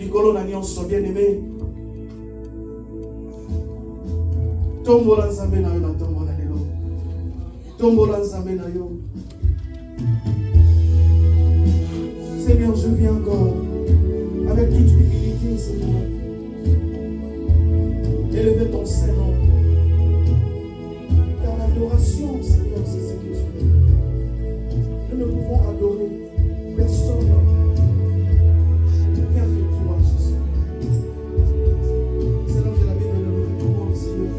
Likolo na nyonso bien-aimé. Tombola nzambe na yo na tombola lelo. Tombola nzambe na yo. Seigneur, je viens encore avec toute humilité, Seigneur. Élever ton Saint-Nom. Car l'adoration, Seigneur, c'est ce que tu es. Nous ne pouvons adorer personne. Rien que toi, Jésus. C'est l'homme de la Bible de notre monde, Seigneur.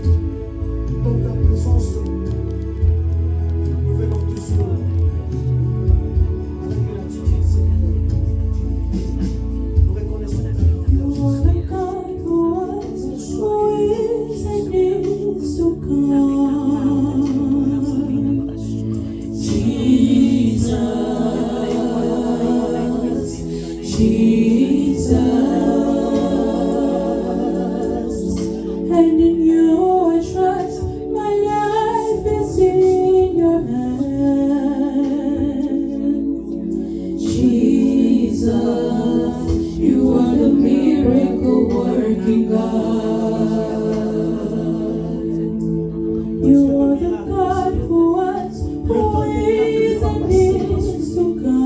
Dans ta présence, nous venons toujours avec gratitude, Seigneur. Nous reconnaissons ta grandeur. And in you I trust, my life is in your hands. Jesus, you are the miracle working God. You are the God who was, who is, and is to come.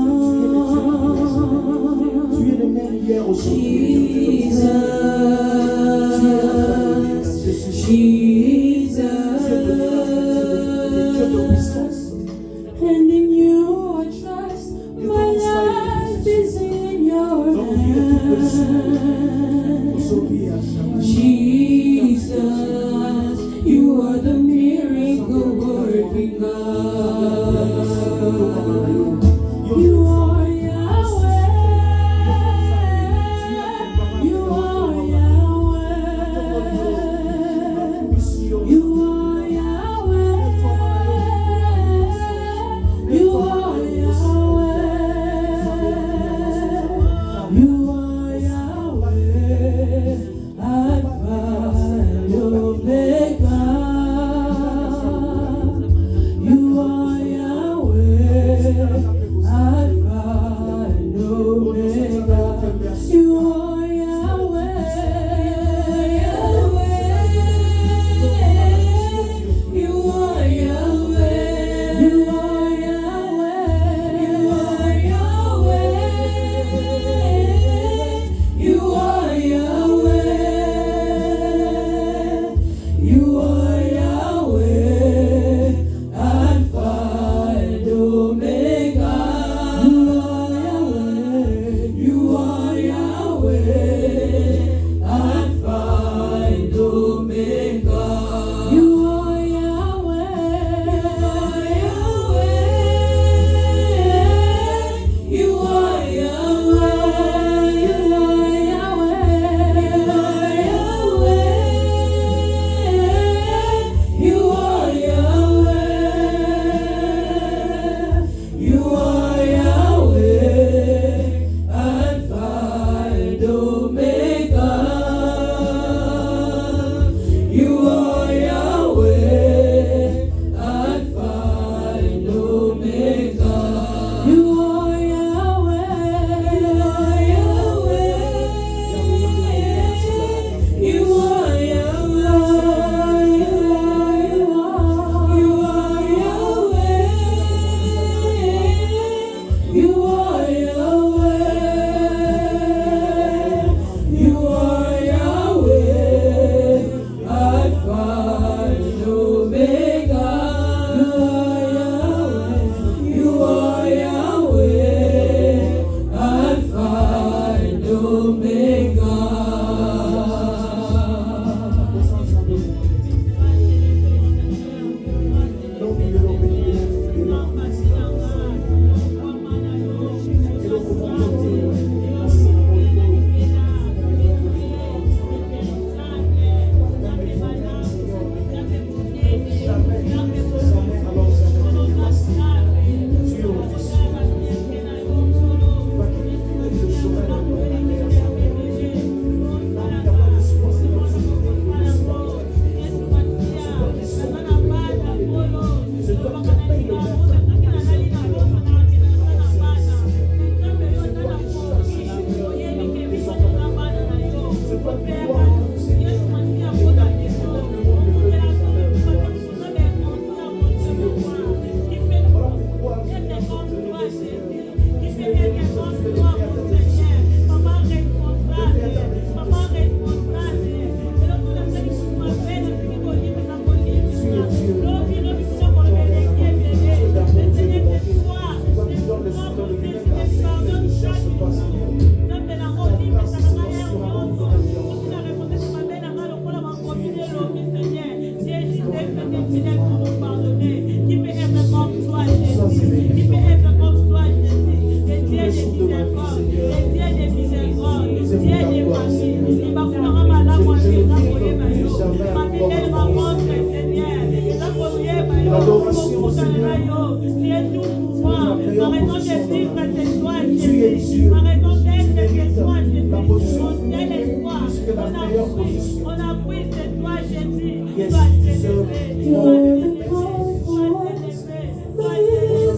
Tu es le même hier, aujourd'hui. Jesus, and in you I trust, my life is in your hands. Jesus, you are the miracle working God. You are Yahweh. You are Yahweh. You are Yahweh. You are Yahweh. You are Yahweh. Alpha and Omega. You are Yahweh. Alpha and Omega. You are Yahweh. You are Yahweh. You are Yahweh. You are Yahweh. toi qui vois tout, Seigneur. Et qui donne le monde de Dieu. Voilà pourquoi je t'apporte le Seigneur. Tu es le l'adoration, Seigneur. Ma raison de vivre, c'est toi, Jésus. Ma raison d'être, c'est toi, Jésus. Mon ciel est toi. On a pris, c'est toi, Jésus. Sois célébré. Sois célébré. Sois célébré. Sois célébré.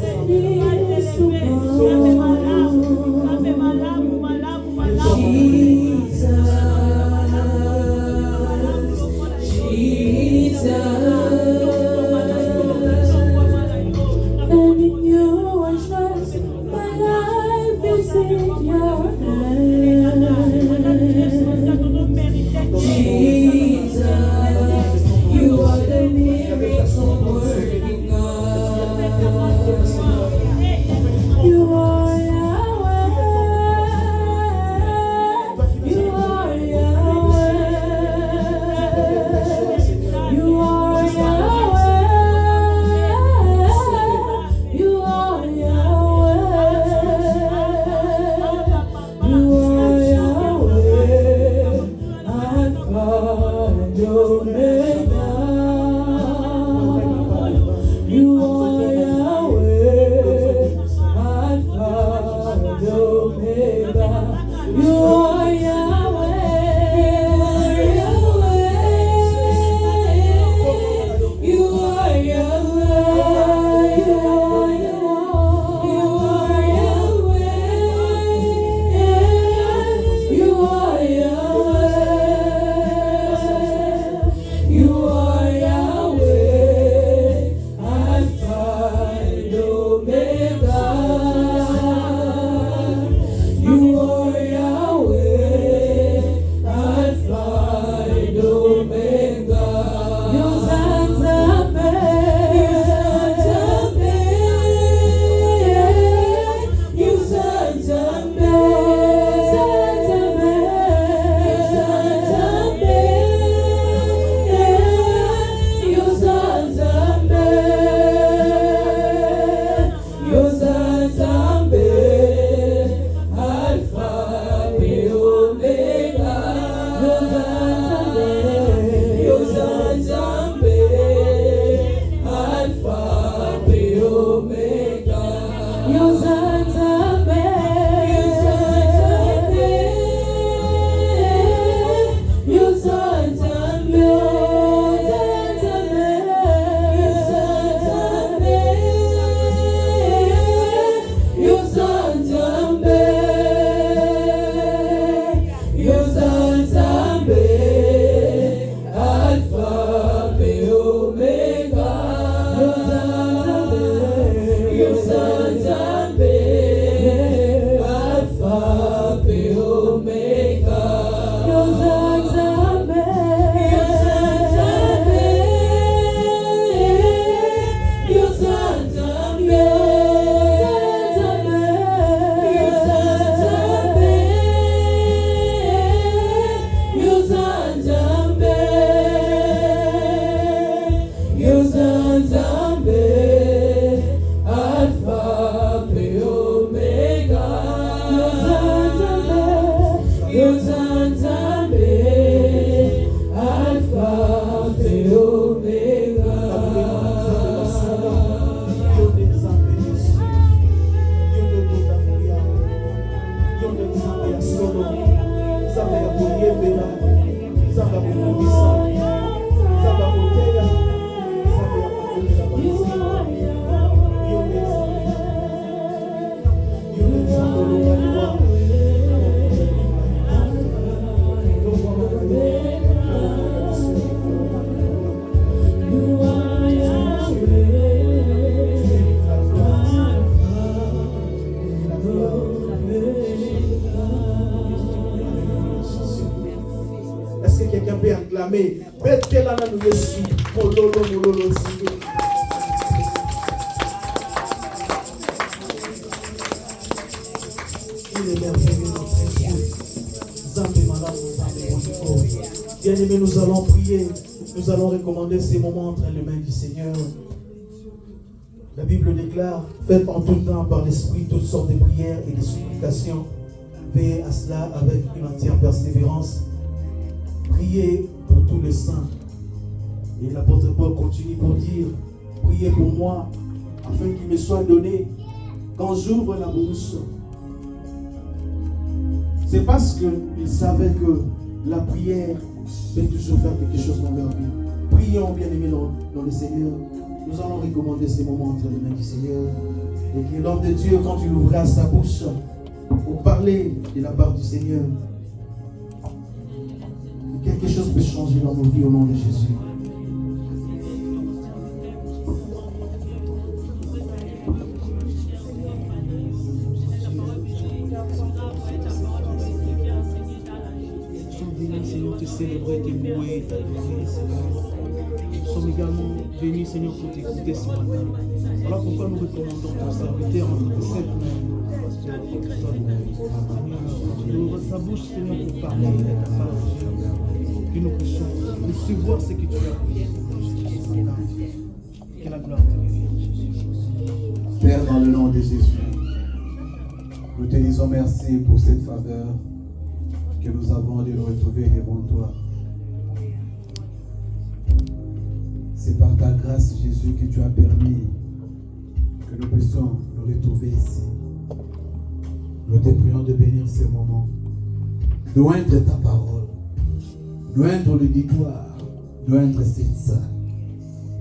peut acclamer. Bête-la na nous Yesu. Mololo mololo si. Il est merveilleux notre Dieu. Zambé malade, Zambé boniko. Bien-aimés, nous allons prier. Nous allons recommander ces moments entre les mains du Seigneur. La Bible déclare, faites en tout temps par l'Esprit toutes sortes de prières et de supplications. Veillez à cela avec une entière persévérance. Priez pour tous les saints. Et l'apôtre Paul continue pour dire, priez pour moi, afin qu'il me soit donné, quand j'ouvre la bouche. C'est parce qu'il savait que la prière peut toujours faire quelque chose dans leur vie. Prions, bien-aimés, dans le Seigneur. Nous allons recommander ces moments entre les mains du Seigneur. Et que l'homme de Dieu, quand il ouvrira sa bouche pour parler de la part du Seigneur, quelque chose peut changer dans nos vies au nom de Jésus. Seigneur, te célébrer, te louer, t'adorer, Seigneur. Nous sommes également venus, Seigneur, pour t'écouter ce matin. Voilà pourquoi nous recommandons ton serviteur entre tes 7 mains. Nous ouvrons sa bouche, Seigneur, pour parler de ta parole. Que nous puissions recevoir ce que tu as fait. Que la gloire te revienne. Père, dans le nom de Jésus, nous te disons merci pour cette faveur que nous avons de nous retrouver devant toi. C'est par ta grâce, Jésus, que tu as permis que nous puissions nous retrouver ici. Nous te prions de bénir ces moments, d'oindre ta parole, d'oindre l'auditoire, d'oindre cette salle.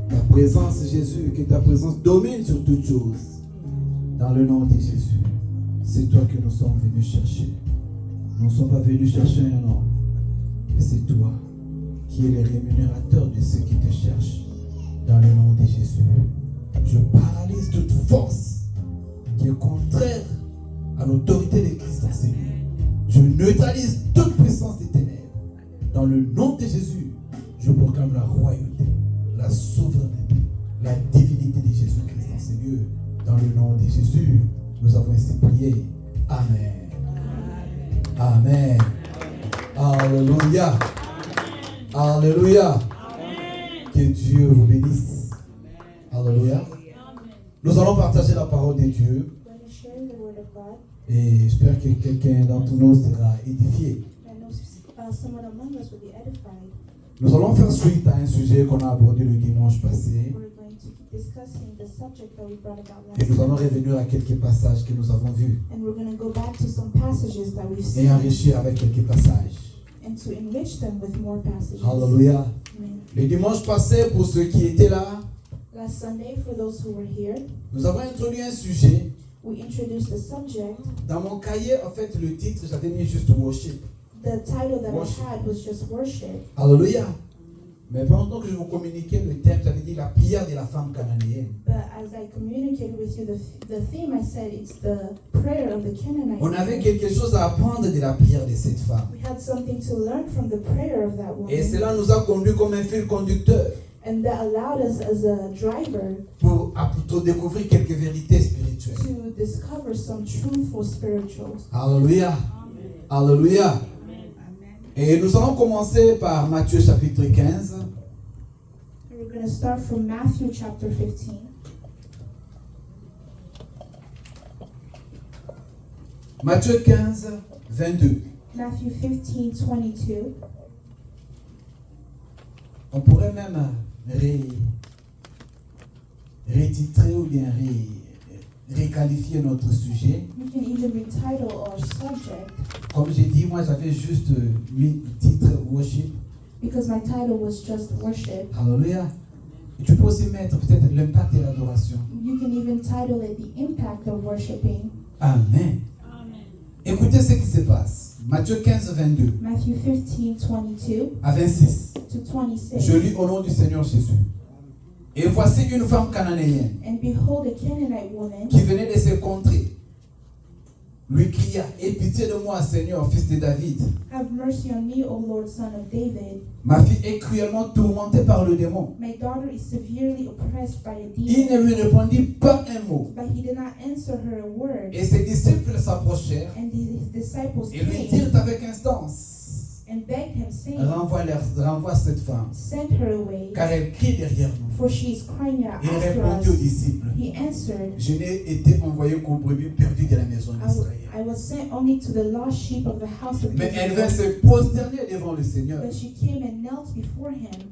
Ta présence, Jésus, que ta présence domine sur toutes choses. Dans le nom de Jésus, c'est toi que nous sommes venus chercher. Nous ne sommes pas venus chercher un homme, mais c'est toi qui es le rémunérateur de ceux qui te cherchent. Dans le nom de Jésus, je paralyse toute force qui est contraire à l'autorité de Christ en Seigneur. Je neutralise toute puissance des ténèbres. Dans le nom de Jésus, je proclame la royauté, la souveraineté, la divinité de Jésus-Christ en Seigneur. Dans le nom de Jésus, nous avons ainsi prié. Amen. Amen. Alléluia. Alléluia. Que Dieu vous bénisse. Alléluia. Nous allons partager la parole de Dieu. Et j'espère que quelqu'un d'entre nous sera édifié. Nous allons faire suite à un sujet qu'on a abordé le dimanche passé. Et nous allons revenir à quelques passages que nous avons vus. Et enrichir avec quelques passages. Alléluia. Le dimanche passé, pour ceux qui étaient là, nous avons introduit un sujet. Dans mon cahier, en fait, le titre, j'avais mis juste worship. The title that I had was just worship. Alléluia. Mais pendant que je vous communiquais le thème, j'avais dit la prière de la femme cananéenne. But as I communicated with you the theme, I said it's the prayer of the Canaanite. On avait quelque chose à apprendre de la prière de cette femme. We had something to learn from the prayer of that woman. Et cela nous a conduit comme un fil conducteur. And that allowed us as a driver pour découvrir quelques vérités spirituelles. to discover some truthful spirituals. Alléluia. Alléluia. Et nous allons commencer par Matthieu chapitre 15. We're going to start from Matthew chapter 15. Matthieu 15, 22. Matthew 15, 22. On pourrait même rétitrer ou bien réqualifier notre sujet. We can even retitle our subject. Comme j'ai dit, moi j'avais juste mis le titre worship. Because my title was just worship. Alléluia. Et tu peux aussi mettre peut-être l'impact de l'adoration. You can even title it the impact of worshiping. Amen. Écoutez ce qui se passe. Matthieu 15, 22 Matthew 15, 22 à 26. to 26. Je lis au nom du Seigneur Jésus. Et voici une femme cananéenne And behold, a Canaanite woman qui venait de ces contrées lui cria, aie pitié de moi, Seigneur, fils de David. Have mercy on me, O Lord, son of David. Ma fille est cruellement tourmentée par le démon. My daughter is severely oppressed by a Il demon. ne lui répondit pas un mot. But he did not answer her a word. Et ses disciples s'approchèrent And his disciples et lui came dirent avec instance, and begged him, saying, renvoie cette femme, send her away, car elle crie derrière nous. for she is crying out Il after répondit aux us. disciples, He answered, je n'ai été envoyé qu'aux brebis perdues de la maison d'Israël. I was sent only to the lost sheep of the house of Mais elle vint Israel. se prosterner devant le Seigneur, But she came and knelt before him,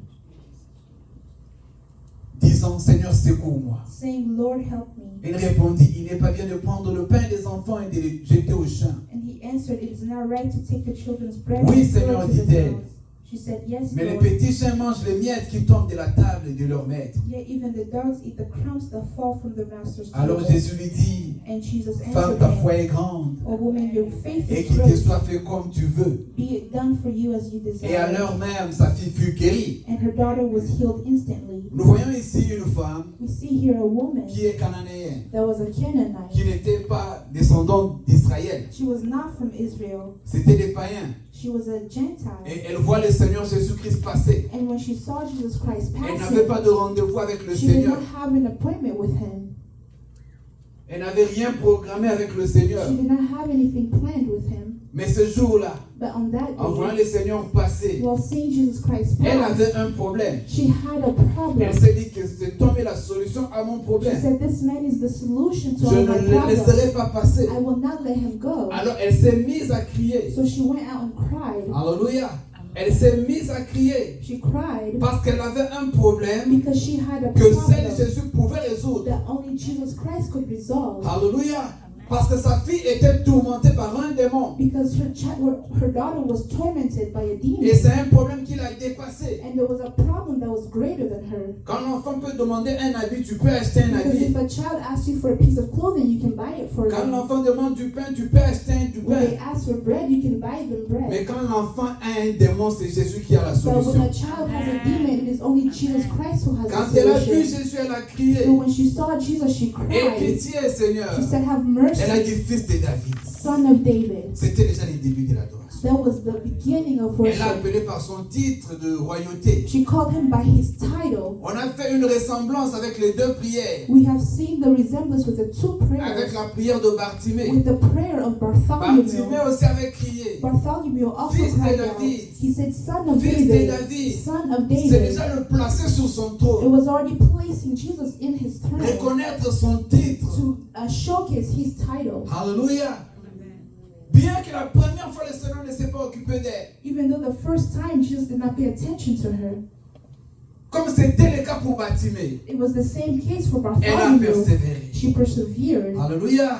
disant, Seigneur, secours-moi. saying, Lord, help me. Il répondit, il n'est pas bien de prendre le pain des enfants et de les jeter aux chiens. And he answered, it is not right to take the children's bread Oui, and throw Seigneur, it to the dit-elle. dogs. She said, yes, Mais les Lord. petits chiens mangent les miettes qui tombent de la table de leur maître. Yet even the dogs eat the crumbs that fall from the master's Alors table. Jésus lui dit, And Jesus femme, answered ta him, foi est grande, O woman, your faith et is qu'il te great. soit fait comme tu veux. Be it done for you as you Et à desire. l'heure même, sa fille fut guérie. And her daughter was healed instantly. Nous voyons ici une femme We see here a woman qui est cananéenne, that was a Canaanite. qui n'était pas descendante d'Israël. She was not from Israel. C'était des païens. She was a Gentile. Et elle voit le Seigneur Jésus-Christ passer. And when she saw Jesus Christ Elle n'avait pas passing, de rendez-vous avec le she did Seigneur. not have an appointment with him. Elle n'avait rien programmé avec le Seigneur. She did not have anything planned with him. Mais ce jour-là, But on that en voyant day, le Seigneur passer, while seeing Jesus Christ elle pass, avait un problème. she had a problem. Elle s'est dit que cet homme est la solution à mon She problème. said, this man is the solution to Je all ne my le laisserai problems. pas passer. I will not let him go. Alors elle s'est mise à crier. So she went out and cried. Alléluia. Elle s'est mise à crier She cried parce qu'elle avait un problème because she had a que seul problem Jésus pouvait résoudre. that only Jesus Christ could resolve. Alléluia. Parce que sa fille était tourmentée par un démon. Because her daughter was tormented by a demon. Et c'est un problème qui l'a dépassé. And there was a problem that was greater than her. Quand l'enfant peut demander un habit, tu peux acheter un Because habit. if a child asks you for a piece of clothing, you can buy it for Quand them. l'enfant demande du pain, tu peux acheter du When they pain. ask for bread, you can buy them bread. Mais quand l'enfant a un démon, c'est Jésus qui a la But when solution. a child has a demon, it is only Jesus Christ who has Quand the elle a vu solution. Jésus, elle a crié. So when she saw Jesus, she Aie cried. pitié, Seigneur. She said, have Elle a mercy, dit fils de David. son of David. C'était déjà les débuts de l'adoration. That was the beginning of Elle l'a worship. appelé par son titre de royauté. She called him by his title. On a fait une ressemblance avec les deux prières. We have seen the resemblance with the two prayers, Avec la prière de Bartimée. with the prayer of Bartimée Bartholomew. aussi avait crié. Bartholomew also Fils de cried out. David. He said, son of Fils de David, David. son of C'est David. déjà le placer sur son It trône. was already placing Jesus in his throne Reconnaître son titre. to showcase his title. Alléluia. Bien que la première fois le Seigneur ne s'est pas occupé d'elle. Even though the first time Jesus did not pay attention to her, Comme c'était le cas pour Bartimée. it was the same case for Elle a Bartholomew. persévéré. She persevered. Alléluia.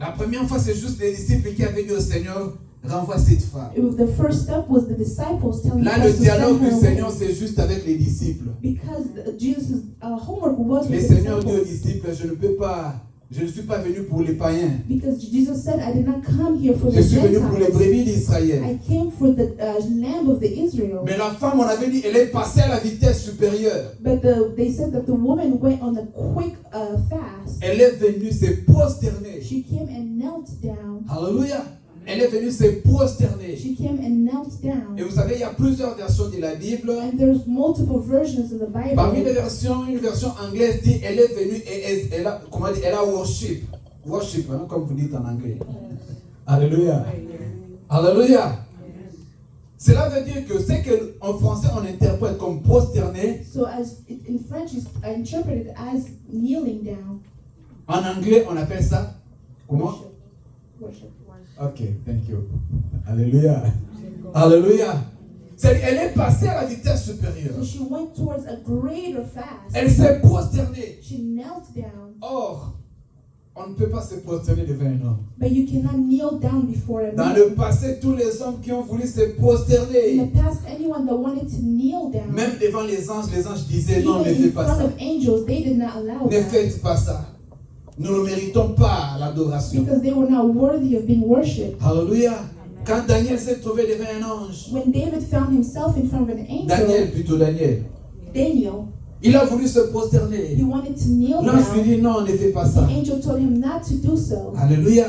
La première fois, c'est juste les disciples qui avaient dit au Seigneur, renvoie cette femme. The first step was the disciples telling Là, le us to dialogue send du her Seigneur, away. c'est juste avec les disciples. Because Jesus' homework was Le with the Seigneur dit aux disciples. disciples, je ne suis pas venu pour les païens. Because Jesus said, I did not come here for Je the suis venu pour les Gentiles. brebis d'Israël. I came for the lamb of the Israel. Mais la femme, on avait dit, elle est passée à la vitesse supérieure. But they said that the woman went on a quick fast. Elle est venue se prosterner. She came and knelt down. Alléluia. Elle est venue se prosterner. She came and knelt down. Et vous savez, il y a plusieurs versions de la Bible. And there's multiple versions in the Parmi les Bible. versions, une version anglaise dit, elle est venue et elle a, comment dire, elle a worship. Worship, hein, comme vous dites en anglais. Alléluia. Alléluia. Cela veut dire que c'est qu'en français on interprète comme prosterner, So as in French, it's interpreted as kneeling down. en anglais on appelle ça comment? Worship. Ok, thank you. Alléluia. Alléluia. Elle est passée à la vitesse supérieure. So she went towards a greater fast. Elle s'est prosternée. She knelt down. Or, on ne peut pas se prosterner devant un homme. But you cannot kneel down before a Dans man. le passé, tous les hommes qui ont voulu se In the prosterner, past, anyone that wanted to kneel down, même devant les anges disaient non, ne even fais in pas front ça. of angels, they did not allow Ne that. faites pas ça. Nous ne méritons pas l'adoration. Because they were not worthy of being worshipped. Alléluia. Quand Daniel s'est trouvé devant un ange, When David found himself in front of an angel, Daniel, Daniel, il a voulu se he prosterner. wanted to kneel L'ange lui down. dit non, ne fais pas The ça. angel told him not to do so. Alléluia.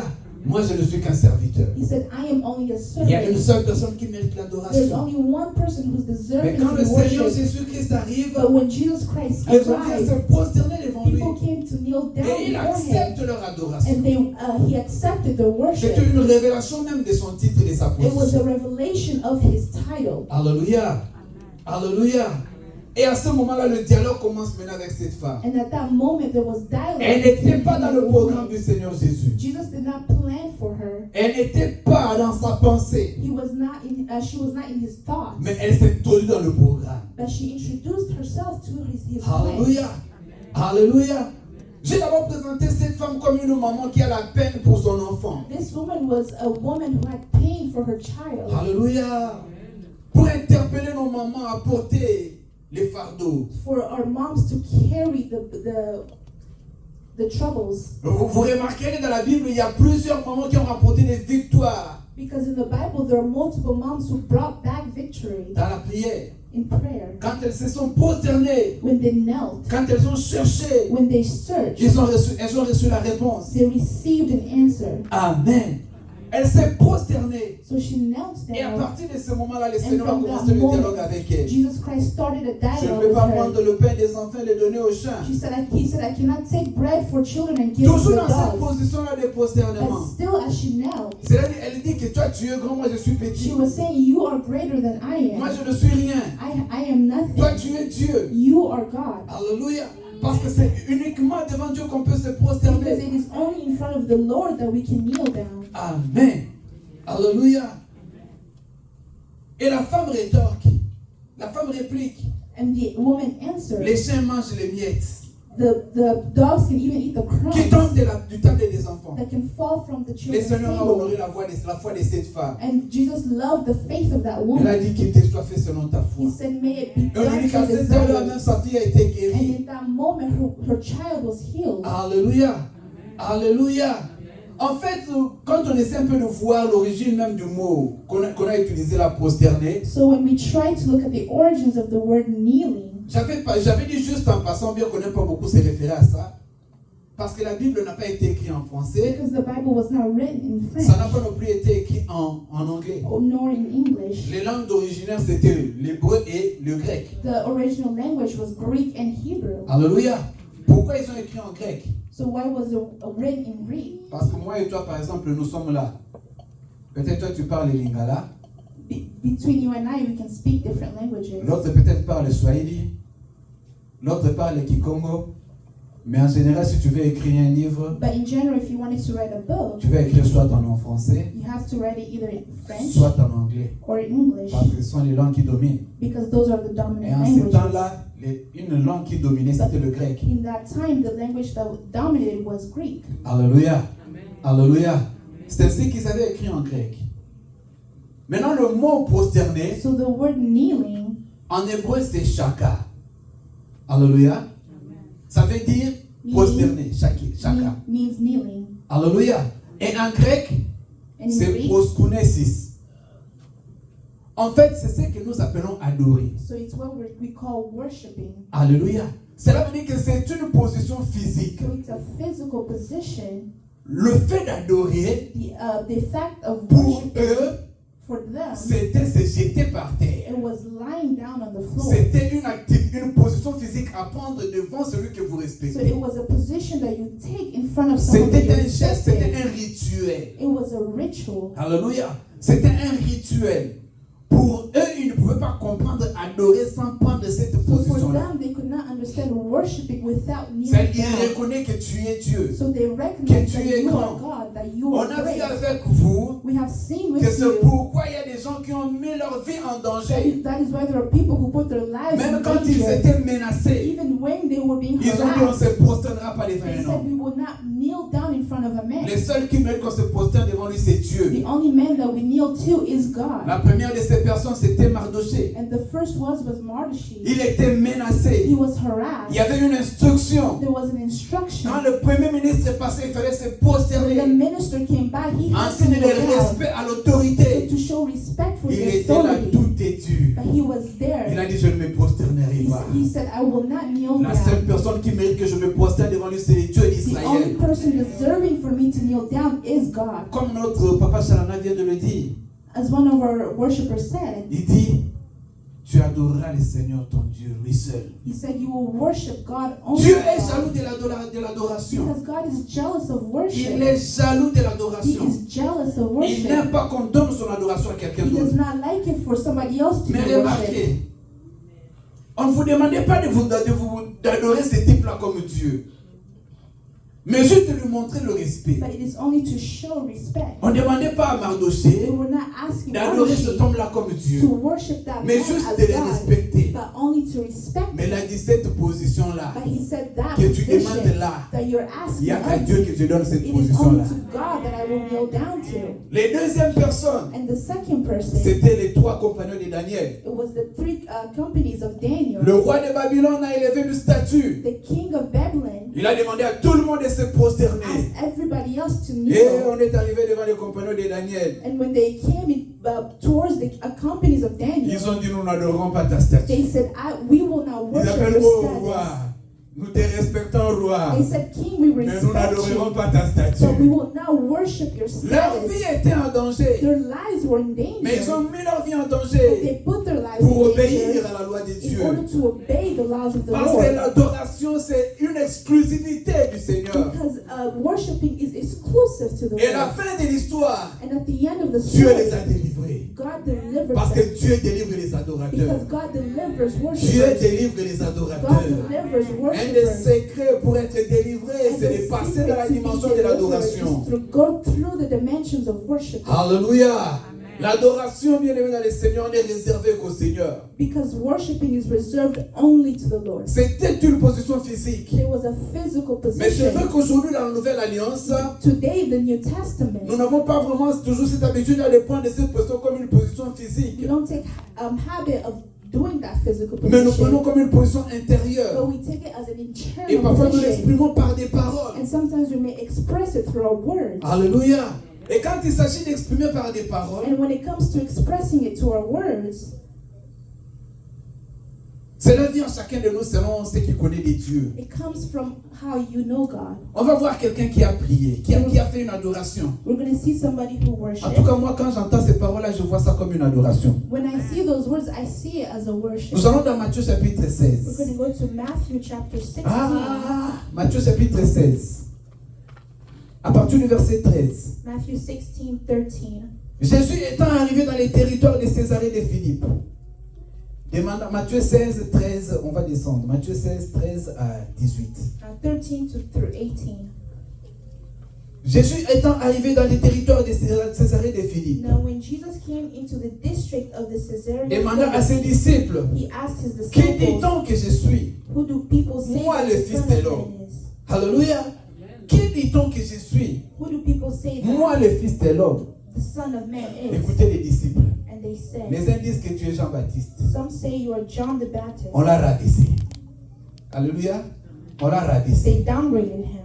Moi, je ne suis qu'un serviteur. He said, I am only a Il y a une servant. seule personne qui mérite There's l'adoration. only one person who's Mais deserving quand to le be Seigneur worshipped. Jésus-Christ arrive, But when Jesus Christ les gens viennent arrived, se prosterner devant lui. people came to kneel down Et il before accepte him, leur adoration. and he accepted the worship. C'est une révélation même de son titre et de sa It was a position. revelation of his title. Alléluia. Alléluia. Et à ce moment-là, le dialogue commence maintenant avec cette femme. And at that moment, there was dialogue. Elle n'était between pas him dans and le the programme woman. du Seigneur Jésus. Jesus did not plan for her. Elle n'était pas dans sa pensée. He was not in. She was not in his thoughts. Mais elle s'est introduite dans le programme. But she introduced herself to his plan. Alléluia. Alléluia. J'ai d'abord présenté cette femme comme une maman qui a la peine pour son enfant. This woman was a woman who had pain for her child. Alléluia. Pour interpeller nos mamans à porter les fardeaux. For our moms to carry the troubles. Vous remarquerez dans la Bible, il y a plusieurs mamans qui ont rapporté des victoires Because in the Bible, there are multiple moms who brought back victory dans la prière. in prayer. Quand elles se sont prosternées, When they knelt, quand elles ont cherché, when they searched, elles ont reçu la réponse. they received an answer. Amen. Elle s'est prosternée. So she knelt Et à down. partir de ce moment-là, le And Seigneur a from commencé that le moment, dialogue avec elle. Jesus Christ started a Je ne dialogue peux with pas prendre her. le pain des enfants et le donner aux chiens. He said, I cannot take bread for children and give Toujours to dans the cette dogs. position-là de prosternement. But still, as she knelt, C'est-à-dire, elle dit que toi tu es grand, moi je suis petit. she was saying, you are greater than I Moi am. je ne suis rien. I am Toi nothing. tu es Dieu. You are God. Alléluia. Parce que c'est uniquement devant Dieu qu'on peut se Because prosterner. it is only in front of the Lord that we can kneel down. Amen. Alléluia. Et la femme rétorque. La femme réplique. And the woman answered, Les chiens mangent les miettes the dogs can even eat the qui tombent crumbs du table des enfants. that can fall from the Le children's Seigneur a table. honoré la foi de cette femme. And Jesus loved the faith of that Il a woman. dit qu'il te soit fait selon ta foi. He said, may it be Et on lui done dit qu'à for cette heure-là, the même sa fille a été And guérie. in that moment, her child was healed. Alléluia. Alléluia. En fait, quand on essaie un peu de voir l'origine même du mot qu'on a utilisé la prosterner, So when we try to look at the origins of the word kneeling, j'avais dit juste en passant, bien qu'on n'aime pas beaucoup se référer à ça, parce que la Bible n'a pas été écrite en français, because the Bible was not written in ça n'a French pas non plus été écrit en anglais. nor in English. Les langues originaires, c'était l'hébreu et le grec. The original language was Greek and Hebrew. Alléluia. Pourquoi ils ont écrit en grec? So why was it written in Greek? Parce que moi et toi, par exemple, nous sommes là. Peut-être toi, tu parles le lingala. Between you and I, we can speak different languages. L'autre peut-être parle le swahili. L'autre parle le kikongo. Mais en général, si tu veux écrire un livre, But in general, if you wanted to write a book, tu vas écrire soit en français, you have to write it either in French soit en anglais. or in English, Parce que ce sont les langues qui dominent. because those are the Et dominant en ce languages. temps-là, une langue qui dominait, c'était le grec. In that time, the language that dominated was Greek. Alléluia. Alléluia. C'est ainsi qu'ils avaient écrit en grec. Maintenant, le mot prosterné, So the word kneeling en hébreu, c'est shaka. Alléluia. Ça veut dire prosterné, shaka. means kneeling. Alléluia. Et en grec, And in c'est Greek, proskounesis. En fait, c'est ce que nous appelons adorer. so it's what we call worshiping. Alléluia. Cela veut dire que c'est une position physique. So it's a physical position. Le fait d'adorer, The fact of pour worshiping eux, for them, c'était se jeter par terre. it was lying down on the floor. C'était une position physique à prendre devant celui que vous So respectez. it was a position that you take in front of someone that C'était you un geste, c'était respected. un rituel. It was a ritual. Alléluia. C'était un rituel. Pour eux, ils ne pouvaient pas comprendre adorer sans prendre cette So for position-là. them, they could not understand worshiping without kneeling C'est-à-dire, down. ils reconnaissent que tu es Dieu. So they recognize tu that es you grand. are God, that you On are a vu great. avec vous We have seen with que c'est you. pourquoi il y a des gens qui ont mis leur vie en danger. That is why there are people who put their lives Même in quand ils danger. étaient menacés, Even when they were being ils ont dit on ne harassed, se prosternera pas devant they un said homme. we will not kneel down in front of a man. Le seul qui mérite qu'on se prosterne devant lui, c'est Dieu. The only man that we kneel to is God. La première de ces personnes, c'était Mardoché. And the first was Mordechai. Il était menacé. He was harassed. Il y avait une instruction. There was an instruction. Quand le premier ministre est passé, il fallait se When the prosterner. minister came back, he En had to signe kneel de down respect à l'autorité. to show respect for Il the était là authority. tout têtu. But he was there. Il a dit, je ne me prosternerai pas. He said, I will not kneel La seule down. personne qui mérite que je me prosterne devant lui, c'est Dieu The only d'Israël. person deserving for me to kneel down is God. Comme notre papa Chalana vient de le dire, As one of our worshipers said, il dit, tu adoreras le Seigneur ton Dieu, lui seul. he said, you will worship God only. Dieu est jaloux de l'adoration. Because God is jealous of Il worship. est jaloux de He l'adoration. is jealous of Il worship. n'aime pas qu'on donne son adoration à quelqu'un He does d'autre. not like it for somebody else to Mais be worshipped. remarquez, on ne vous demandait pas d'adorer ce type-là comme Dieu. Mais juste de lui montrer le respect. But it is only to show respect. On ne demandait pas à Mardoché We were not asking d'adorer Mordechai cet homme-là comme Dieu. to worship that Mais man juste as de les God, respecter. but only to respect Mais him. il a dit cette position-là, But he said that que tu position demandes là, that you're il n'y asking a qu'à of Dieu me, que je donne cette it is only position-là. to God that I will kneel down to. Les deuxièmes personnes, And the second person, c'était les trois compagnons de Daniel. it was the three companies of Daniel. Le roi de Babylone a élevé une statue. The king of Babylon Il a demandé à tout le monde de se prosterner. asked everybody else to Et kneel. on est arrivé devant les compagnons de Daniel. And when they came towards the companies of Daniel, Ils ont dit, nous n'adorerons pas ta statue. they said, we will not Ils worship appellent, your oh status. roi, nous te respectons, roi. They said, King, we Mais nous respect n'adorerons you, pas ta but we statue. will not worship your Leur vie status. était en danger. Their lives were in Mais ils danger. ont mis leur vie en But danger they put their lives pour in obéir danger à la loi de in Dieu. order to obey the laws of the Parce que Lord. l'adoration, c'est une exclusivité du Seigneur. Because worshiping is exclusive to the Et à la Lord. fin de l'histoire, And at the end of the Dieu story, les a délivrés. God delivers Parce them. que Dieu délivre les adorateurs. Because God delivers Dieu worshipers. délivre les God adorateurs. delivers Un des worshipers. secrets pour être délivré, And c'est the de passer secret dans la to be dimension de delivered l'adoration. is to go through the dimensions of worship. Alléluia. L'adoration, bien aimé dans le Seigneur, n'est réservée qu'au Seigneur. Because worshiping is reserved only to the Lord. C'était une position physique. There was a physical Mais c'est vrai position. qu'aujourd'hui, dans la Nouvelle Alliance, Today, the New Testament, nous n'avons pas vraiment toujours cette habitude d'aller prendre cette position comme une position physique. we don't take habit of doing that physical Mais nous prenons position, comme une position but intérieure. we take it as an Et internal parfois, nous position. l'exprimons par des paroles. And sometimes we may express it through our words. Alléluia. Et quand il s'agit d'exprimer par des paroles, And when it comes to expressing it to our words, cela vient à chacun de nous selon ce qu'il connaît de Dieu. it comes from how you know God. On va voir quelqu'un qui a prié, qui a fait une adoration. We're going to see somebody who En tout worships. cas, moi, quand j'entends ces paroles-là, je vois ça comme une adoration. When I see those words, I see it as a worship. Nous allons dans Matthieu chapitre We're 16. going to go to Matthew chapter 16. Matthieu chapitre 16. À partir du verset 13. Matthew 16:13. Jésus étant arrivé dans les territoires de Césarée de Philippe. Demande Matthieu 16, 13, on va descendre. Matthieu 16, 13 à 18. 13 through 18. Jésus étant arrivé dans les territoires de Césarée de Philippe, Now when Jesus came into the district of the Caesarea, demanda à ses disciples, he asked his qui disciples, dit-on que je suis? who do people say Moi, that le the Fils Son de of l'homme. Man is? Alléluia. Qui dit-on que je suis? Who do people say that Moi, le Fils de l'homme. the Son of Man is? Écoutez les disciples. And they said, Les uns disent que tu es Jean-Baptiste. some say you are John the Baptist. On l'a rabaissé. Alléluia. On l'a rabaissé. They downgraded him.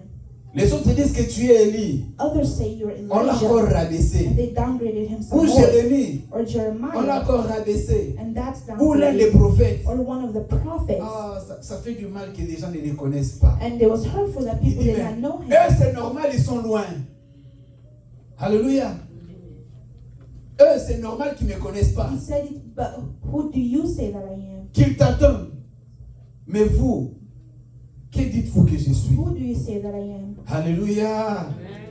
Les autres disent que tu es Élie. Others say you're On l'a encore Elijah. rabaissé. And they downgraded him some Ou more. Jérémie. Or On l'a Jeremiah. encore rabaissé. And that's Ou l'un des downgraded. prophètes. Or one of the prophets. Ah, ça fait du mal que les gens ne les connaissent pas. And it was hurtful that Il people dit, did mais not know him. eux, c'est normal, ils sont loin. Alléluia. Eux, c'est normal qu'ils ne me connaissent pas. He said, but who do you say that I am? Qu'ils t'attendent. Mais vous, que dites-vous que je suis? Who do you say that I am? Alléluia.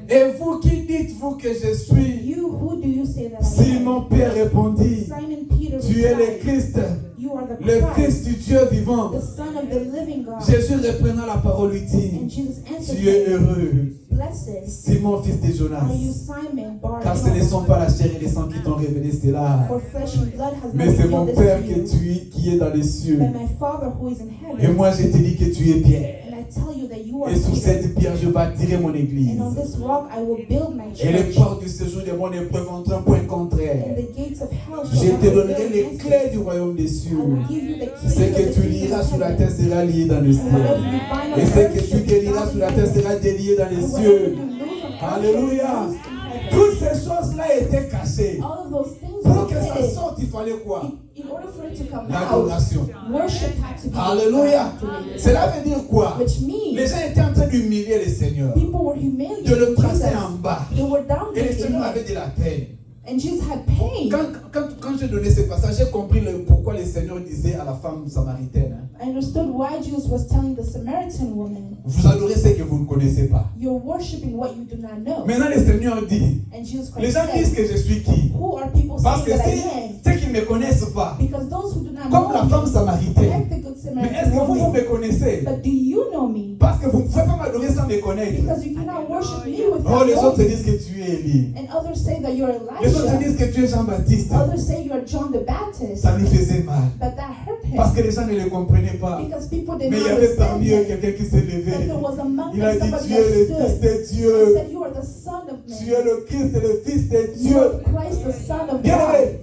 Et vous, qui dites-vous que je suis? You, who do you say that I Simon Pierre répondit, am? Simon Peter tu es le replied, Christ, you are the le Christ, Fils du Dieu vivant. the Son of the living God. Jésus reprenant la parole lui dit, And Jesus answered tu es him, heureux, blessed Simon fils de Jonas, are you, Simon car ce ne Bar-Jonah, sont pas la chair et le sang qui t'ont révélé cela, for flesh and blood has mais not c'est mon revealed Père this to you, qui est dans les cieux. but my Father who is in Et heaven. moi je te dis que tu es Pierre. And I tell you that you are Et sur Peter, cette pierre je bâtirai mon église. and on this rock I will build my Et les church, portes du séjour de mon épreuve entrent point and contraire. the gates of hell Je shall not te donnerai prevail les against clés it. du royaume des I cieux. will give you the keys Ce of que the tu kingdom liras of sur la heaven. terre sera lié dans le And ciel. whatever you bind on Et ce earth que shall tu be déliras bound sur in la terre heaven. sera délié dans les And whatever cieux. you loose on earth shall be Alléluia. loosed in heaven. Toutes ces choses-là étaient cachées. All of those things Pour were que ça hidden. sorte, il fallait quoi? In order for it to come out, l'adoration. worship had to be Alléluia. activated. Cela veut dire quoi? Which Les means gens étaient en train d'humilier le Seigneur, people were de humiliating le placer Jesus. en bas. They were Et le downgrading Seigneur avait him. de la peine. And Jesus had pain. Quand j'ai donné ce passage, j'ai compris pourquoi le Seigneur disait à la femme samaritaine, hein, I understood why Jesus was telling the Samaritan woman, vous adorez ce que vous ne connaissez pas. you're worshiping what you do not know. Maintenant, le Seigneur dit, And Jesus les Christ gens disent said, que je suis qui? who are people Parce saying que that I si am? ceux qui ne me connaissent pas, Because those who do not comme la know femme me, samaritaine, like the good mais est-ce Samaritan que vous woman, me connaissez? but do you know me? Parce que vous ne pouvez pas m'adorer sans me connaître. Because you cannot worship me Oh, without les autres knowing disent me. que tu es Élie. And others say that you're Les autres Elijah. disent que tu es Jean-Baptiste. Others say you're John the Baptist. Ça lui faisait mal. But that hurt Parce him. que les gens ne le comprenaient pas. Because people did Mais il not y avait understand parmi eux him. quelqu'un qui s'est But levé. there was among Il a them dit, somebody tu es le that Fils stood de Dieu. and said, you are the Son of Tu Man. es le Christ et le Fils de You are Dieu. Christ, the Son of Bien God. aimé,